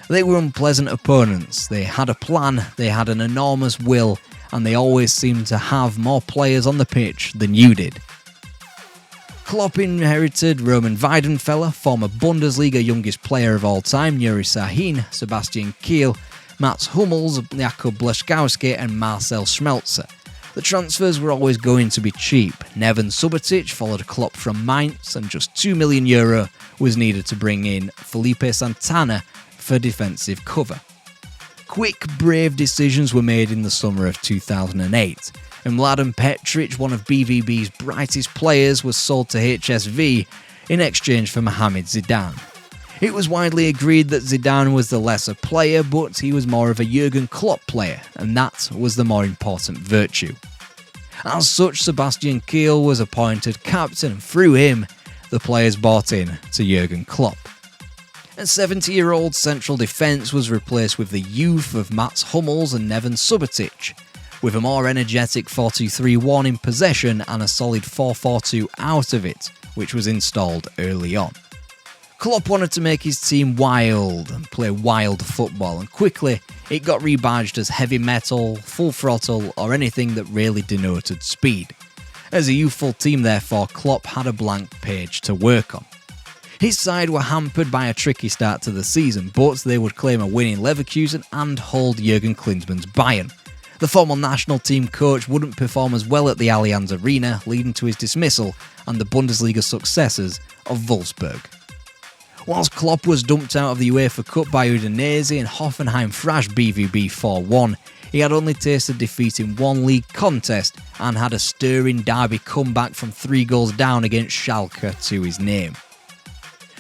"They were unpleasant opponents, they had a plan, they had an enormous will, and they always seemed to have more players on the pitch than you did." Klopp inherited Roman Weidenfeller, former Bundesliga youngest player of all time Nuri Sahin, Sebastian Kiel, Mats Hummels, Jakub Blaszczykowski and Marcel Schmelzer. The transfers were always going to be cheap. Neven Subotic followed Klopp from Mainz and just €2 million was needed to bring in Felipe Santana for defensive cover. Quick, brave decisions were made in the summer of 2008. And Mladen Petric, one of BVB's brightest players, was sold to HSV in exchange for Mohamed Zidane. It was widely agreed that Zidane was the lesser player, but he was more of a Jurgen Klopp player, and that was the more important virtue. As such, Sebastian Kiel was appointed captain, and through him, the players bought in to Jurgen Klopp. A 70-year-old central defence was replaced with the youth of Mats Hummels and Neven Subotic, with a more energetic 4-2-3-1 in possession and a solid 4-4-2 out of it, which was installed early on. Klopp wanted to make his team wild and play wild football, and quickly it got rebadged as heavy metal, full throttle, or anything that really denoted speed. As a youthful team, therefore, Klopp had a blank page to work on. His side were hampered by a tricky start to the season, but they would claim a win in Leverkusen and hold Jurgen Klinsmann's Bayern. The former national team coach wouldn't perform as well at the Allianz Arena, leading to his dismissal and the Bundesliga successors of Wolfsburg. Whilst Klopp was dumped out of the UEFA Cup by Udinese and Hoffenheim thrashed BVB 4-1, he had only tasted defeat in one league contest and had a stirring derby comeback from 3 goals down against Schalke to his name.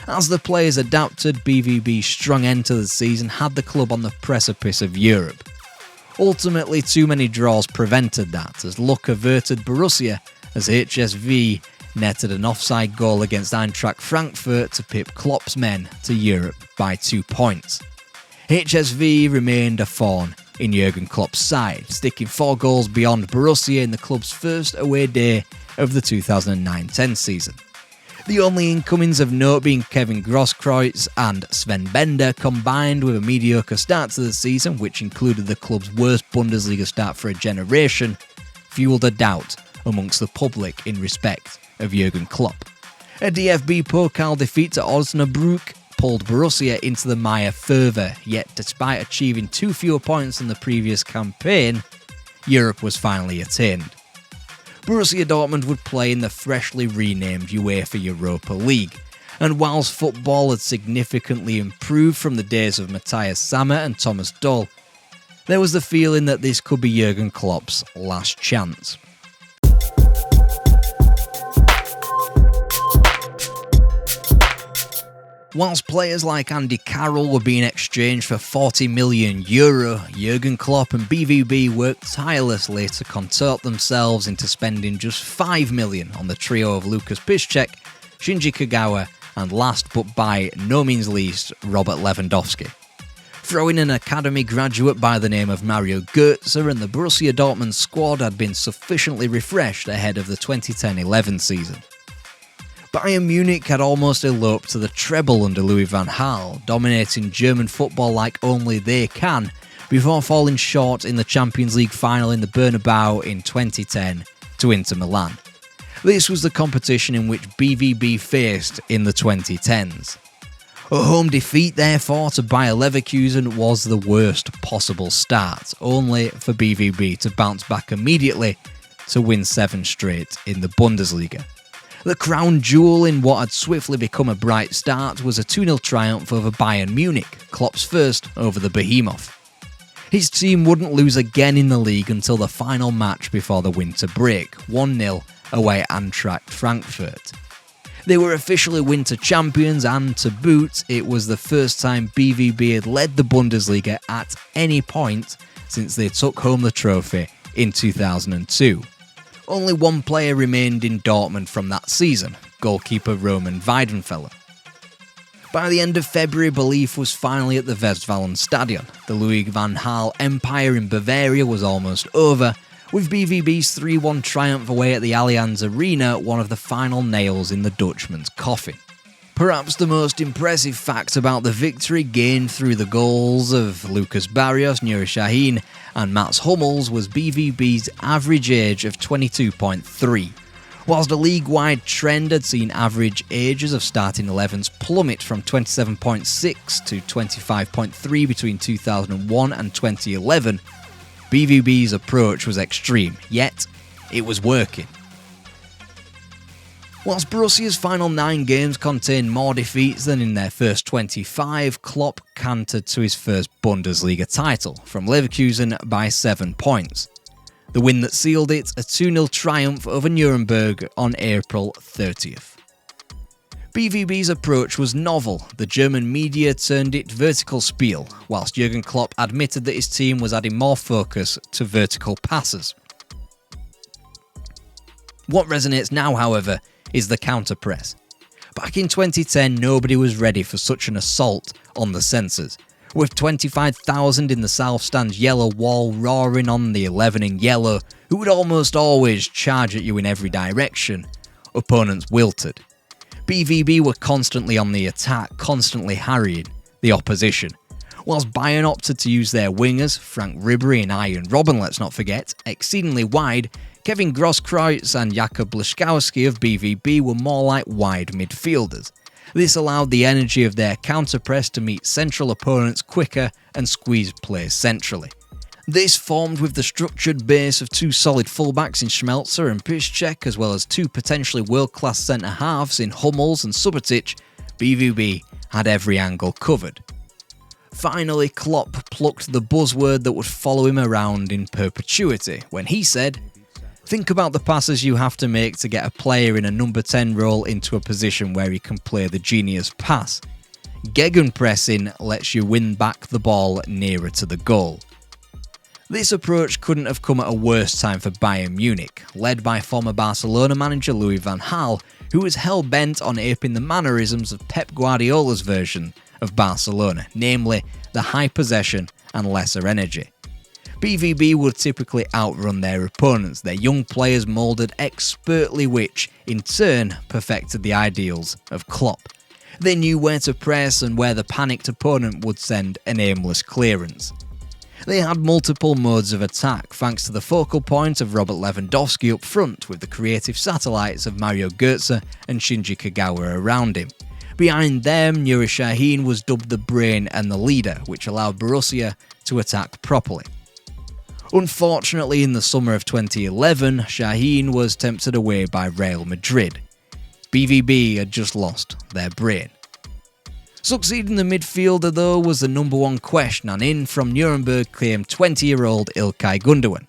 As the players adapted, BVB's strong end to the season had the club on the precipice of Europe. Ultimately, too many draws prevented that, as luck averted Borussia as HSV netted an offside goal against Eintracht Frankfurt to pip Klopp's men to Europe by 2 points. HSV remained a thorn in Jurgen Klopp's side, sticking 4 goals beyond Borussia in the club's first away day of the 2009-10 season. The only incomings of note being Kevin Grosskreutz and Sven Bender, combined with a mediocre start to the season, which included the club's worst Bundesliga start for a generation, fueled a doubt amongst the public in respect of Jurgen Klopp. A dfb-pokal defeat to Osnabrück pulled Borussia into the mire further, yet despite achieving 2 fewer points than the previous campaign, Europe was finally attained. Borussia Dortmund would play in the freshly renamed UEFA Europa League, and whilst football had significantly improved from the days of Matthias Sammer and Thomas Doll, there was the feeling that this could be Jurgen Klopp's last chance. Whilst players like Andy Carroll were being exchanged for €40 million, Jurgen Klopp and BVB worked tirelessly to contort themselves into spending just €5 million on the trio of Lukas Piszczek, Shinji Kagawa, and last but by no means least, Robert Lewandowski. Throw in an academy graduate by the name of Mario Götze, and the Borussia Dortmund squad had been sufficiently refreshed ahead of the 2010-11 season. Bayern Munich had almost eloped to the treble under Louis van Gaal, dominating German football like only they can, before falling short in the Champions League final in the Bernabeu in 2010 to Inter Milan. This was the competition in which BVB faced in the 2010s. A home defeat, therefore, to Bayer Leverkusen was the worst possible start, only for BVB to bounce back immediately to win 7 straight in the Bundesliga. The crown jewel in what had swiftly become a bright start was a 2-0 triumph over Bayern Munich, Klopp's first over the behemoth. His team wouldn't lose again in the league until the final match before the winter break, 1-0 away at Eintracht Frankfurt. They were officially winter champions, and to boot, it was the first time BVB had led the Bundesliga at any point since they took home the trophy in 2002. Only one player remained in Dortmund from that season, goalkeeper Roman Weidenfeller. By the end of February, belief was finally at the Westfalenstadion. The Louis van Gaal empire in Bavaria was almost over, with BVB's 3-1 triumph away at the Allianz Arena one of the final nails in the Dutchman's coffin. Perhaps the most impressive fact about the victory, gained through the goals of Lucas Barrios, Nuri Sahin and Mats Hummels, was BVB's average age of 22.3. Whilst a league-wide trend had seen average ages of starting 11s plummet from 27.6 to 25.3 between 2001 and 2011, BVB's approach was extreme, yet it was working. Whilst Borussia's final 9 games contained more defeats than in their first 25, Klopp cantered to his first Bundesliga title from Leverkusen by 7 points. The win that sealed it, a 2-0 triumph over Nuremberg on April 30th. BVB's approach was novel. The German media termed it vertical spiel, whilst Jurgen Klopp admitted that his team was adding more focus to vertical passes. What resonates now, however, is the counter-press. Back in 2010, nobody was ready for such an assault on the senses. With 25,000 in the South Stand's yellow wall roaring on the 11 in yellow, who would almost always charge at you in every direction, opponents wilted. BVB were constantly on the attack, constantly harrying the opposition. Whilst Bayern opted to use their wingers, Frank Ribery and Arjen Robben, let's not forget, exceedingly wide, Kevin Grosskreutz and Jakub Blaszczykowski of BVB were more like wide midfielders. This allowed the energy of their counter-press to meet central opponents quicker and squeeze plays centrally. This formed with the structured base of 2 solid fullbacks in Schmelzer and Piszczek, as well as 2 potentially world-class centre-halves in Hummels and Subotic. BVB had every angle covered. Finally, Klopp plucked the buzzword that would follow him around in perpetuity when he said, "Think about the passes you have to make to get a player in a number 10 role into a position where he can play the genius pass. Gegenpressing lets you win back the ball nearer to the goal." This approach couldn't have come at a worse time for Bayern Munich, led by former Barcelona manager Louis van Gaal, who was hell-bent on aping the mannerisms of Pep Guardiola's version of Barcelona, namely the high possession and lesser energy. BVB would typically outrun their opponents, their young players moulded expertly, which, in turn, perfected the ideals of Klopp. They knew where to press and where the panicked opponent would send an aimless clearance. They had multiple modes of attack, thanks to the focal point of Robert Lewandowski up front, with the creative satellites of Mario Götze and Shinji Kagawa around him. Behind them, Nuri Sahin was dubbed the brain and the leader, which allowed Borussia to attack properly. Unfortunately, in the summer of 2011, Sahin was tempted away by Real Madrid. BVB had just lost their brain. Succeeding the midfielder, though, was the number one question, and in from Nuremberg came 20-year-old Ilkay Gundogan.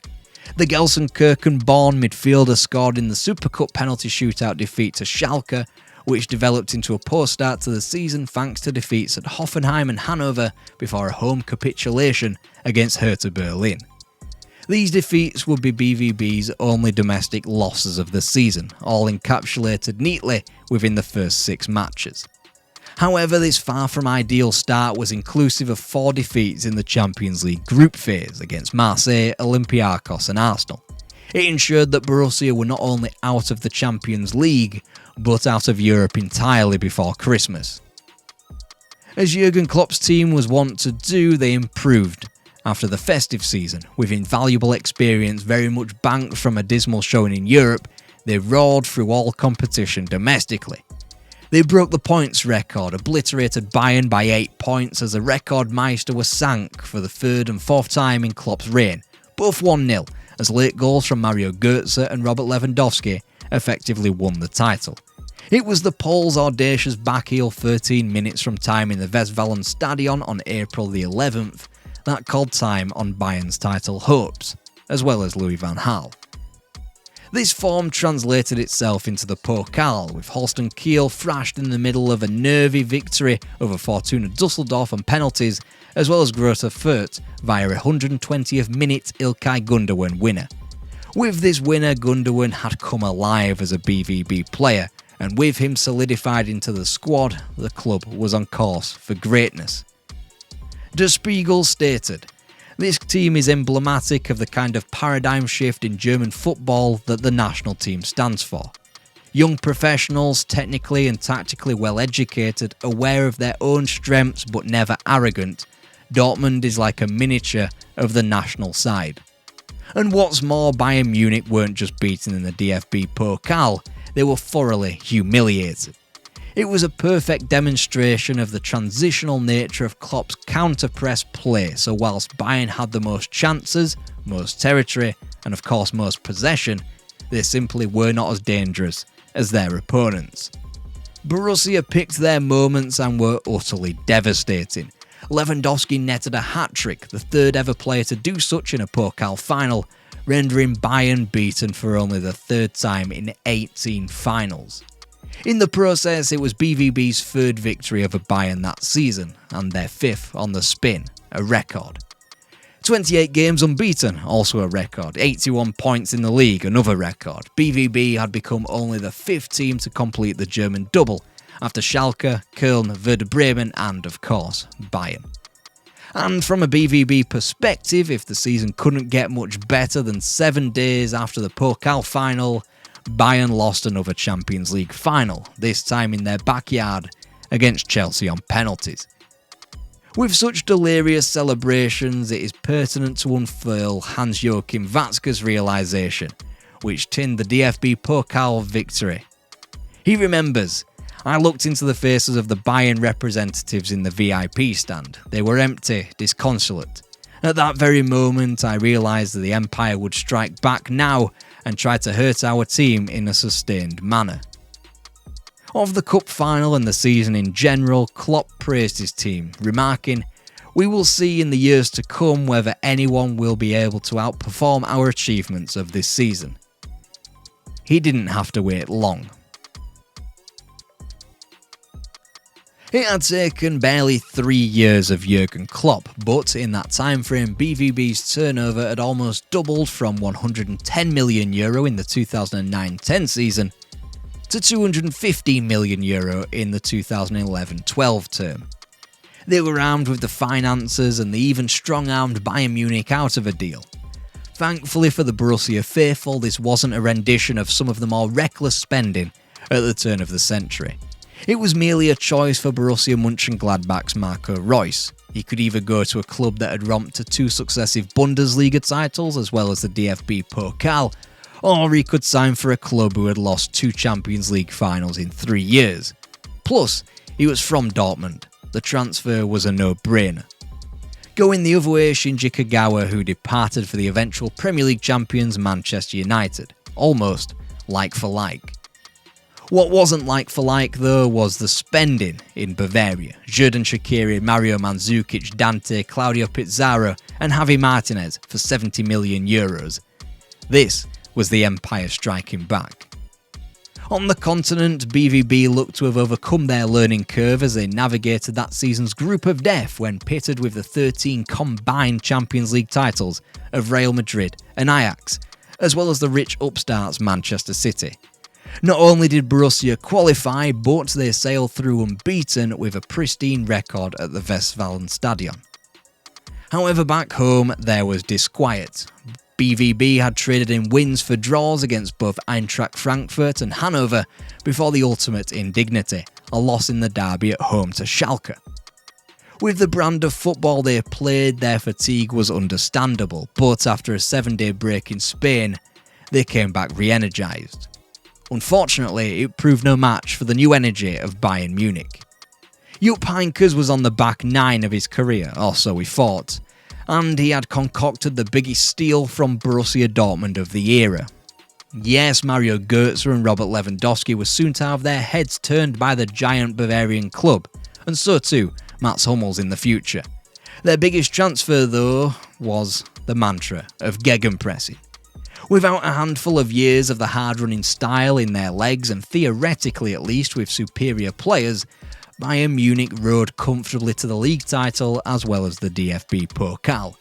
The Gelsenkirchen-born midfielder scored in the Super Cup penalty shootout defeat to Schalke, which developed into a poor start to the season thanks to defeats at Hoffenheim and Hanover before a home capitulation against Hertha Berlin. These defeats would be BVB's only domestic losses of the season, all encapsulated neatly within the first 6 matches. However, this far from ideal start was inclusive of 4 defeats in the Champions League group phase against Marseille, Olympiacos and Arsenal. It ensured that Borussia were not only out of the Champions League, but out of Europe entirely before Christmas. As Jurgen Klopp's team was wont to do, they improved after the festive season. With invaluable experience very much banked from a dismal showing in Europe, they roared through all competition domestically. They broke the points record, obliterated Bayern by 8 points as the record Meister was sank for the 3rd and 4th time in Klopp's reign, both 1-0, as late goals from Mario Götze and Robert Lewandowski effectively won the title. It was the Poles' audacious backheel 13 minutes from time in the Westfalenstadion on April the 11th that called time on Bayern's title hopes, as well as Louis van Gaal. This form translated itself into the Pokal, with Holstein Kiel thrashed in the middle of a nervy victory over Fortuna Dusseldorf on penalties, as well as Greuther Fürth via a 120th minute Ilkay Gundogan winner. With this winner, Gundogan had come alive as a BVB player, and with him solidified into the squad, the club was on course for greatness. Der Spiegel stated, "This team is emblematic of the kind of paradigm shift in German football that the national team stands for. Young professionals, technically and tactically well educated, aware of their own strengths but never arrogant, Dortmund is like a miniature of the national side." And what's more, Bayern Munich weren't just beaten in the DFB-pokal, they were thoroughly humiliated. It was a perfect demonstration of the transitional nature of Klopp's counter-press play, so whilst Bayern had the most chances, most territory, and of course most possession, they simply were not as dangerous as their opponents. Borussia picked their moments and were utterly devastating. Lewandowski netted a hat-trick, the third ever player to do such in a Pokal final, rendering Bayern beaten for only the third time in 18 finals. In the process, it was BVB's third victory over Bayern that season, and their fifth on the spin, a record. 28 games unbeaten, also a record. 81 points in the league, another record. BVB had become only the fifth team to complete the German double, after Schalke, Köln, Werder Bremen and, of course, Bayern. And from a BVB perspective, if the season couldn't get much better than 7 days after the Pokal final, Bayern lost another Champions League final, this time in their backyard against Chelsea on penalties. With such delirious celebrations, it is pertinent to unfurl Hans-Joachim Watzke's realisation, which tinned the DFB Pokal victory. He remembers, "I looked into the faces of the Bayern representatives in the VIP stand. They were empty, disconsolate. At that very moment, I realised that the Empire would strike back now and try to hurt our team in a sustained manner." Of the cup final and the season in general, Klopp praised his team, remarking, "We will see in the years to come whether anyone will be able to outperform our achievements of this season." He didn't have to wait long. It had taken barely 3 years of Jurgen Klopp, but in that time frame, BVB's turnover had almost doubled from €110 million in the 2009-10 season to €215 million in the 2011-12 term. They were armed with the finances and they even strong-armed Bayern Munich out of a deal. Thankfully for the Borussia faithful, this wasn't a rendition of some of the more reckless spending at the turn of the century. It was merely a choice for Borussia Mönchengladbach's Marco Reus. He could either go to a club that had romped to 2 successive Bundesliga titles as well as the DFB-pokal, or he could sign for a club who had lost 2 Champions League finals in 3 years. Plus, he was from Dortmund. The transfer was a no-brainer. Going the other way, Shinji Kagawa, who departed for the eventual Premier League champions Manchester United. Almost like for like. What wasn't like for like, though, was the spending in Bavaria. Xherdan Shaqiri, Mario Mandzukic, Dante, Claudio Pizarro and Javi Martinez for €70 million. This was the Empire striking back. On the continent, BVB looked to have overcome their learning curve as they navigated that season's group of death when pitted with the 13 combined Champions League titles of Real Madrid and Ajax, as well as the rich upstarts Manchester City. Not only did Borussia qualify, but they sailed through unbeaten with a pristine record at the Westfalenstadion. However, back home there was disquiet. BVB had traded in wins for draws against both Eintracht Frankfurt and Hanover before the ultimate indignity, a loss in the derby at home to Schalke. With the brand of football they played, their fatigue was understandable, but after a 7-day break in Spain, they came back re-energised. Unfortunately, it proved no match for the new energy of Bayern Munich. Jupp Heynckes was on the back 9 of his career, or so he thought, and he had concocted the biggest steal from Borussia Dortmund of the era. Yes, Mario Götze and Robert Lewandowski were soon to have their heads turned by the giant Bavarian club, and so too Mats Hummels in the future. Their biggest transfer, though, was the mantra of gegenpressing. Without a handful of years of the hard-running style in their legs, and theoretically at least with superior players, Bayern Munich rode comfortably to the league title as well as the dfb-pokal.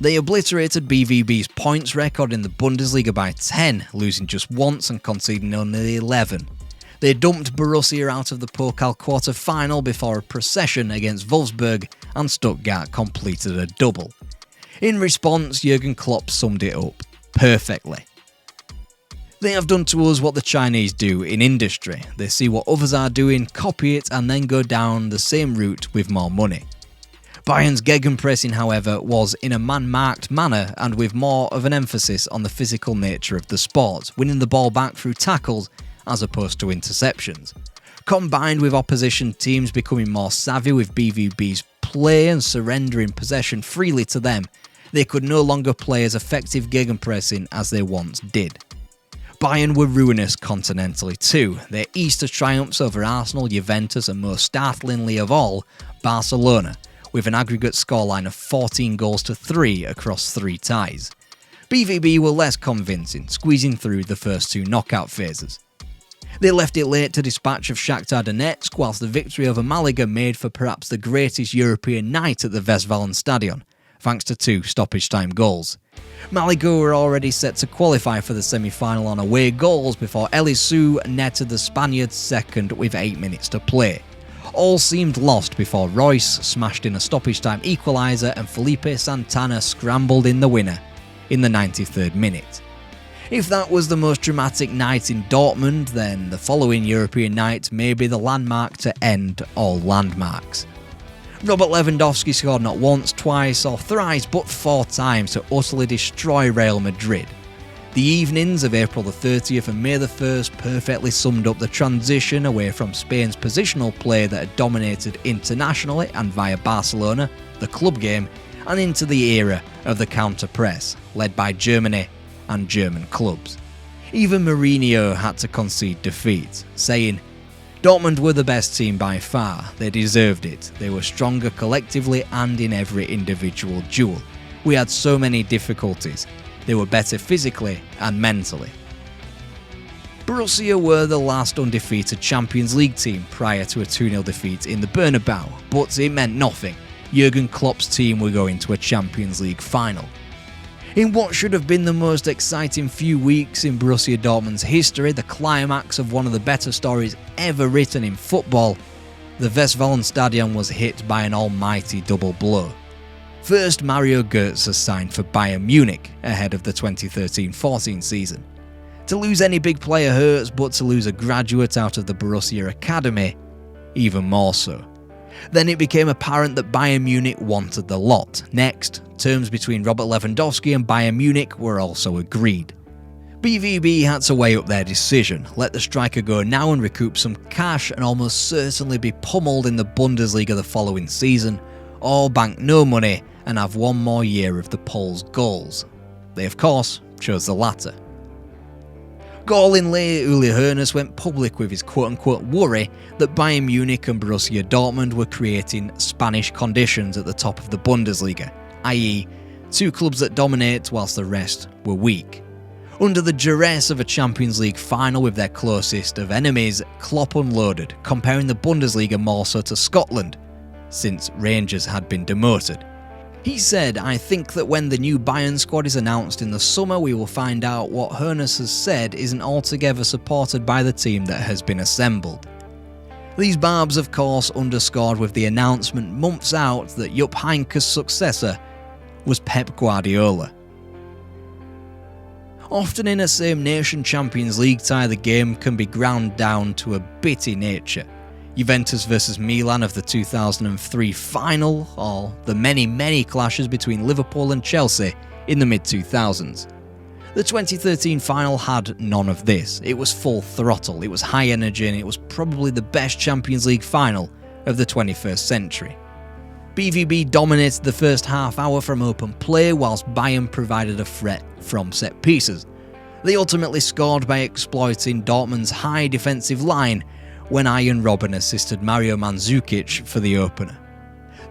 They obliterated BVB's points record in the Bundesliga by 10, losing just once and conceding only 11. They dumped Borussia out of the Pokal quarter-final before a procession against Wolfsburg, and Stuttgart completed a double. In response, Jurgen Klopp summed it up perfectly. They have done to us what the Chinese do in industry. They see what others are doing, copy it, and then go down the same route with more money. Bayern's gegenpressing, however, was in a man-marked manner and with more of an emphasis on the physical nature of the sport, winning the ball back through tackles as opposed to interceptions. Combined with opposition teams becoming more savvy with BVB's play and surrendering possession freely to them, they could no longer play as effective gegenpressing as they once did. Bayern were ruinous continentally too. Their Easter triumphs over Arsenal, Juventus and most startlingly of all, Barcelona, with an aggregate scoreline of 14-3 across 3 ties. BVB were less convincing, squeezing through the first 2 knockout phases. They left it late to dispatch of Shakhtar Donetsk, whilst the victory over Malaga made for perhaps the greatest European night at the Westfalenstadion, thanks to 2 stoppage-time goals. Malaga were already set to qualify for the semi-final on away goals before Eliseu netted the Spaniards second with 8 minutes to play. All seemed lost before Royce smashed in a stoppage-time equaliser and Felipe Santana scrambled in the winner in the 93rd minute. If that was the most dramatic night in Dortmund, then the following European night may be the landmark to end all landmarks. Robert Lewandowski scored not once, twice or thrice, but 4 times to utterly destroy Real Madrid. The evenings of April the 30th and May the 1st perfectly summed up the transition away from Spain's positional play that had dominated internationally and via Barcelona, the club game, and into the era of the counter-press, led by Germany and German clubs. Even Mourinho had to concede defeat, saying, "Dortmund were the best team by far, they deserved it, they were stronger collectively and in every individual duel. We had so many difficulties, they were better physically and mentally." Borussia were the last undefeated Champions League team prior to a 2-0 defeat in the Bernabeu, but it meant nothing. Jurgen Klopp's team were going to a Champions League final. In what should have been the most exciting few weeks in Borussia Dortmund's history, the climax of one of the better stories ever written in football, the Westfalenstadion was hit by an almighty double blow. First, Mario Götze signed for Bayern Munich ahead of the 2013-14 season. To lose any big player hurts, but to lose a graduate out of the Borussia Academy, even more so. Then it became apparent that Bayern Munich wanted the lot. Next, terms between Robert Lewandowski and Bayern Munich were also agreed. BVB had to weigh up their decision, let the striker go now and recoup some cash and almost certainly be pummeled in the Bundesliga the following season, or bank no money and have 1 more year of the Poles' goals. They of course chose the latter. Gallingly, Uli Hoeneß went public with his quote-unquote worry that Bayern Munich and Borussia Dortmund were creating Spanish conditions at the top of the Bundesliga, i.e. 2 clubs that dominate whilst the rest were weak. Under the duress of a Champions League final with their closest of enemies, Klopp unloaded, comparing the Bundesliga more so to Scotland, since Rangers had been demoted. He said, "I think that when the new Bayern squad is announced in the summer, we will find out what Hoeneß has said isn't altogether supported by the team that has been assembled." These barbs, of course, underscored with the announcement months out that Jupp Heynckes' successor was Pep Guardiola. Often in a same nation Champions League tie, the game can be ground down to a bitty nature. Juventus versus Milan of the 2003 final, or the many clashes between Liverpool and Chelsea in the mid-2000s. The 2013 final had none of this. It was full throttle, it was high energy, and it was probably the best Champions League final of the 21st century. BVB dominated the first half hour from open play, whilst Bayern provided a threat from set pieces. They ultimately scored by exploiting Dortmund's high defensive line when Arjen Robben assisted Mario Mandzukic for the opener.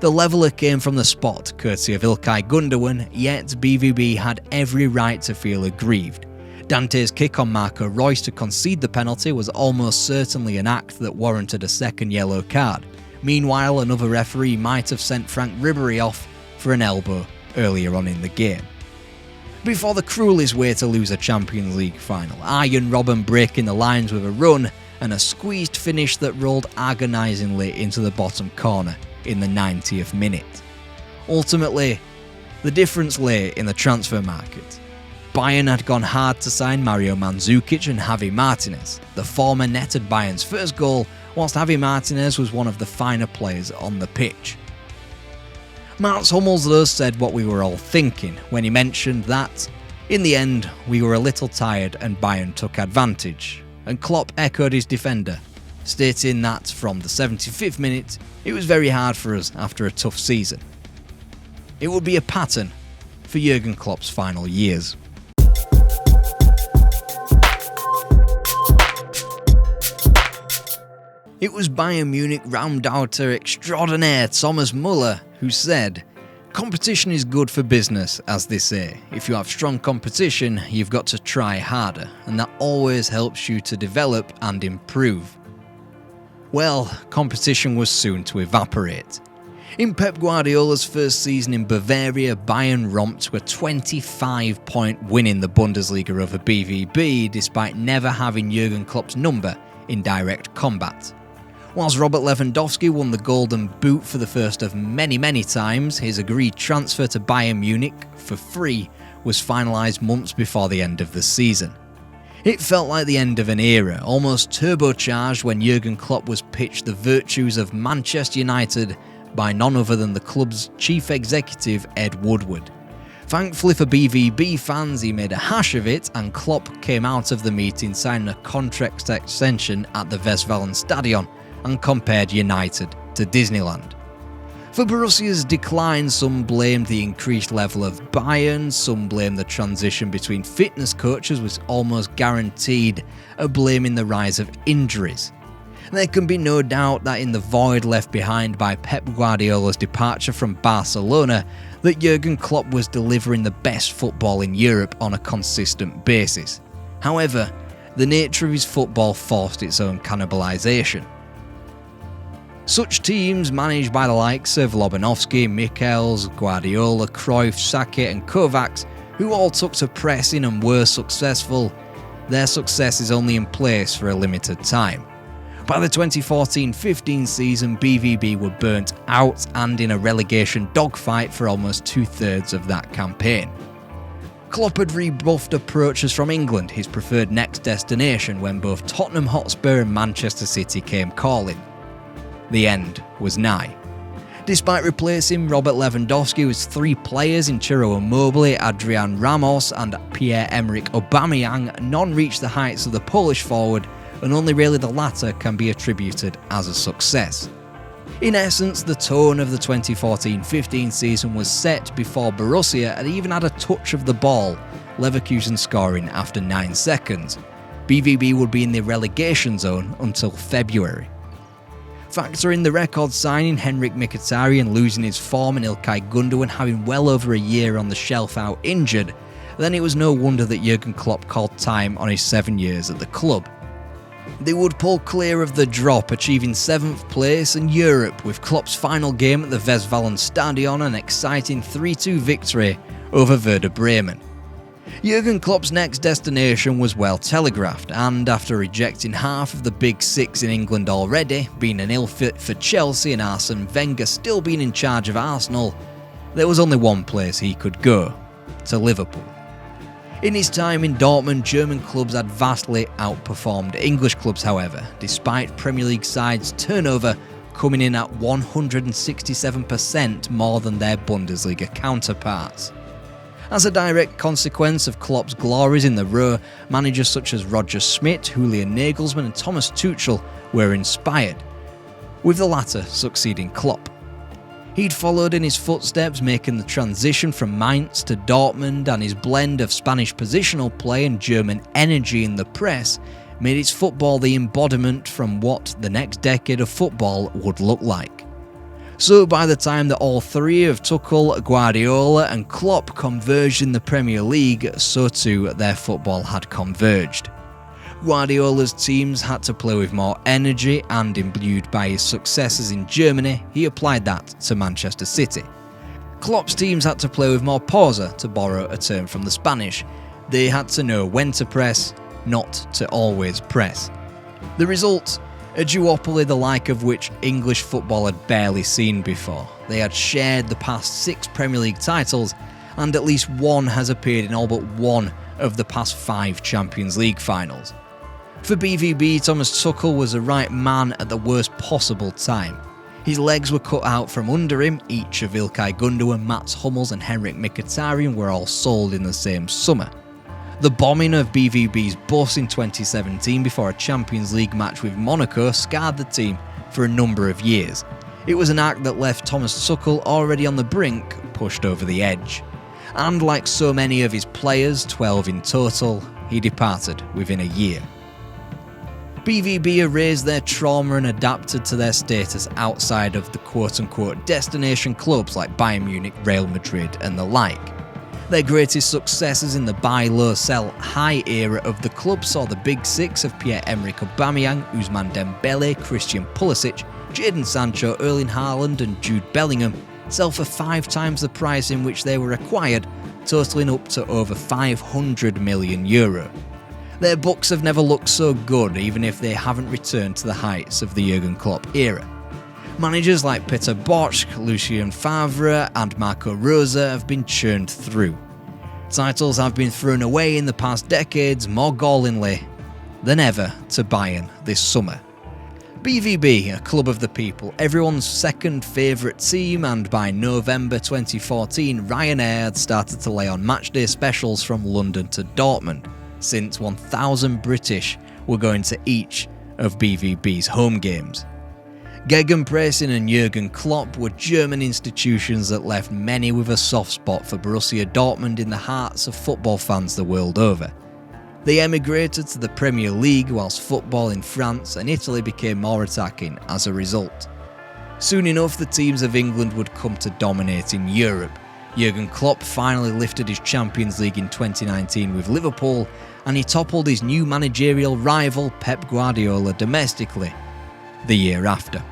The leveller came from the spot, courtesy of Ilkay Gundogan, yet BVB had every right to feel aggrieved. Dante's kick on Marco Reus to concede the penalty was almost certainly an act that warranted a second yellow card. Meanwhile, another referee might have sent Frank Ribery off for an elbow earlier on in the game. Before the cruelest way to lose a Champions League final, Arjen Robben breaking the lines with a run and a squeezed finish that rolled agonisingly into the bottom corner in the 90th minute. Ultimately, the difference lay in the transfer market. Bayern had gone hard to sign Mario Mandzukic and Javi Martinez. The former netted Bayern's first goal, whilst Javi Martinez was one of the finer players on the pitch. Mats Hummels though said what we were all thinking when he mentioned that, in the end, we were a little tired and Bayern took advantage, and Klopp echoed his defender, stating that from the 75th minute, it was very hard for us after a tough season. It would be a pattern for Jurgen Klopp's final years. It was Bayern Munich Raumdauter extraordinaire Thomas Müller who said, "Competition is good for business, as they say. If you have strong competition, you've got to try harder, and that always helps you to develop and improve." Well, competition was soon to evaporate. In Pep Guardiola's first season in Bavaria, Bayern romped to a 25-point win in the Bundesliga over BVB, despite never having Jurgen Klopp's number in direct combat. Whilst Robert Lewandowski won the Golden Boot for the first of many times, his agreed transfer to Bayern Munich for free was finalised months before the end of the season. It felt like the end of an era, almost turbocharged when Jurgen Klopp was pitched the virtues of Manchester United by none other than the club's chief executive, Ed Woodward. Thankfully for BVB fans, he made a hash of it, and Klopp came out of the meeting signing a contract extension at the Westfalenstadion and compared United to Disneyland. For Borussia's decline, some blamed the increased level of Bayern, some blamed the transition between fitness coaches, which almost guaranteed a blame in the rise of injuries. There can be no doubt that in the void left behind by Pep Guardiola's departure from Barcelona, that Jurgen Klopp was delivering the best football in Europe on a consistent basis. However, the nature of his football forced its own cannibalisation. Such teams, managed by the likes of Lobanovsky, Michels, Guardiola, Cruyff, Sake and Kovacs, who all took to pressing and were successful, their success is only in place for a limited time. By the 2014-15 season, BVB were burnt out and in a relegation dogfight for almost two-thirds of that campaign. Klopp had rebuffed approaches from England, his preferred next destination, when both Tottenham Hotspur and Manchester City came calling. The end was nigh. Despite replacing Robert Lewandowski with three players in Ciro Immobile, Adrian Ramos and Pierre-Emerick Aubameyang, none reached the heights of the Polish forward, and only really the latter can be attributed as a success. In essence, the tone of the 2014-15 season was set before Borussia had even had a touch of the ball, Leverkusen scoring after 9 seconds. BVB would be in the relegation zone until February. Factor in the record signing Henrik Mkhitaryan losing his form and Ilkay Gundogan having well over a year on the shelf out injured, then it was no wonder that Jurgen Klopp called time on his 7 years at the club. They would pull clear of the drop, achieving 7th place in Europe with Klopp's final game at the Westfalenstadion, an exciting 3-2 victory over Werder Bremen. Jurgen Klopp's next destination was well telegraphed, and after rejecting half of the big six in England already, being an ill fit for Chelsea and Arsene Wenger still being in charge of Arsenal, there was only one place he could go: to Liverpool. In his time in Dortmund, German clubs had vastly outperformed English clubs, however, despite Premier League sides' turnover coming in at 167% more than their Bundesliga counterparts. As a direct consequence of Klopp's glories in the row, managers such as Roger Schmidt, Julian Nagelsmann and Thomas Tuchel were inspired, with the latter succeeding Klopp. He'd followed in his footsteps, making the transition from Mainz to Dortmund, and his blend of Spanish positional play and German energy in the press made his football the embodiment from what the next decade of football would look like. So by the time that all three of Tuchel, Guardiola and Klopp converged in the Premier League, so too their football had converged. Guardiola's teams had to play with more energy, and imbued by his successes in Germany, he applied that to Manchester City. Klopp's teams had to play with more pausa, to borrow a term from the Spanish. They had to know when to press, not to always press. The result? A duopoly the like of which English football had barely seen before. They had shared the past 6 Premier League titles, and at least one has appeared in all but one of the past 5 Champions League finals. For BVB, Thomas Tuchel was the right man at the worst possible time. His legs were cut out from under him. Each of Ilkay Gundogan, Mats Hummels and Henrik Mkhitaryan were all sold in the same summer. The bombing of BVB's bus in 2017 before a Champions League match with Monaco scarred the team for a number of years. It was an act that left Thomas Tuchel, already on the brink, pushed over the edge. And like so many of his players, 12 in total, he departed within a year. BVB erased their trauma and adapted to their status outside of the quote-unquote destination clubs like Bayern Munich, Real Madrid and the like. Their greatest successes in the buy low sell high era of the club saw the big 6 of Pierre-Emerick Aubameyang, Ousmane Dembele, Christian Pulisic, Jadon Sancho, Erling Haaland and Jude Bellingham sell for 5 times the price in which they were acquired, totalling up to over €500 million. Their books have never looked so good, even if they haven't returned to the heights of the Jurgen Klopp era. Managers like Peter Bosz, Lucien Favre and Marco Rose have been churned through. Titles have been thrown away in the past decades more gallingly than ever to Bayern this summer. BVB, a club of the people, everyone's second favourite team, and by November 2014 Ryanair had started to lay on matchday specials from London to Dortmund, since 1,000 British were going to each of BVB's home games. Gegenpressing and Jurgen Klopp were German institutions that left many with a soft spot for Borussia Dortmund in the hearts of football fans the world over. They emigrated to the Premier League, whilst football in France and Italy became more attacking as a result. Soon enough, the teams of England would come to dominate in Europe. Jurgen Klopp finally lifted his Champions League in 2019 with Liverpool, and he toppled his new managerial rival Pep Guardiola domestically the year after.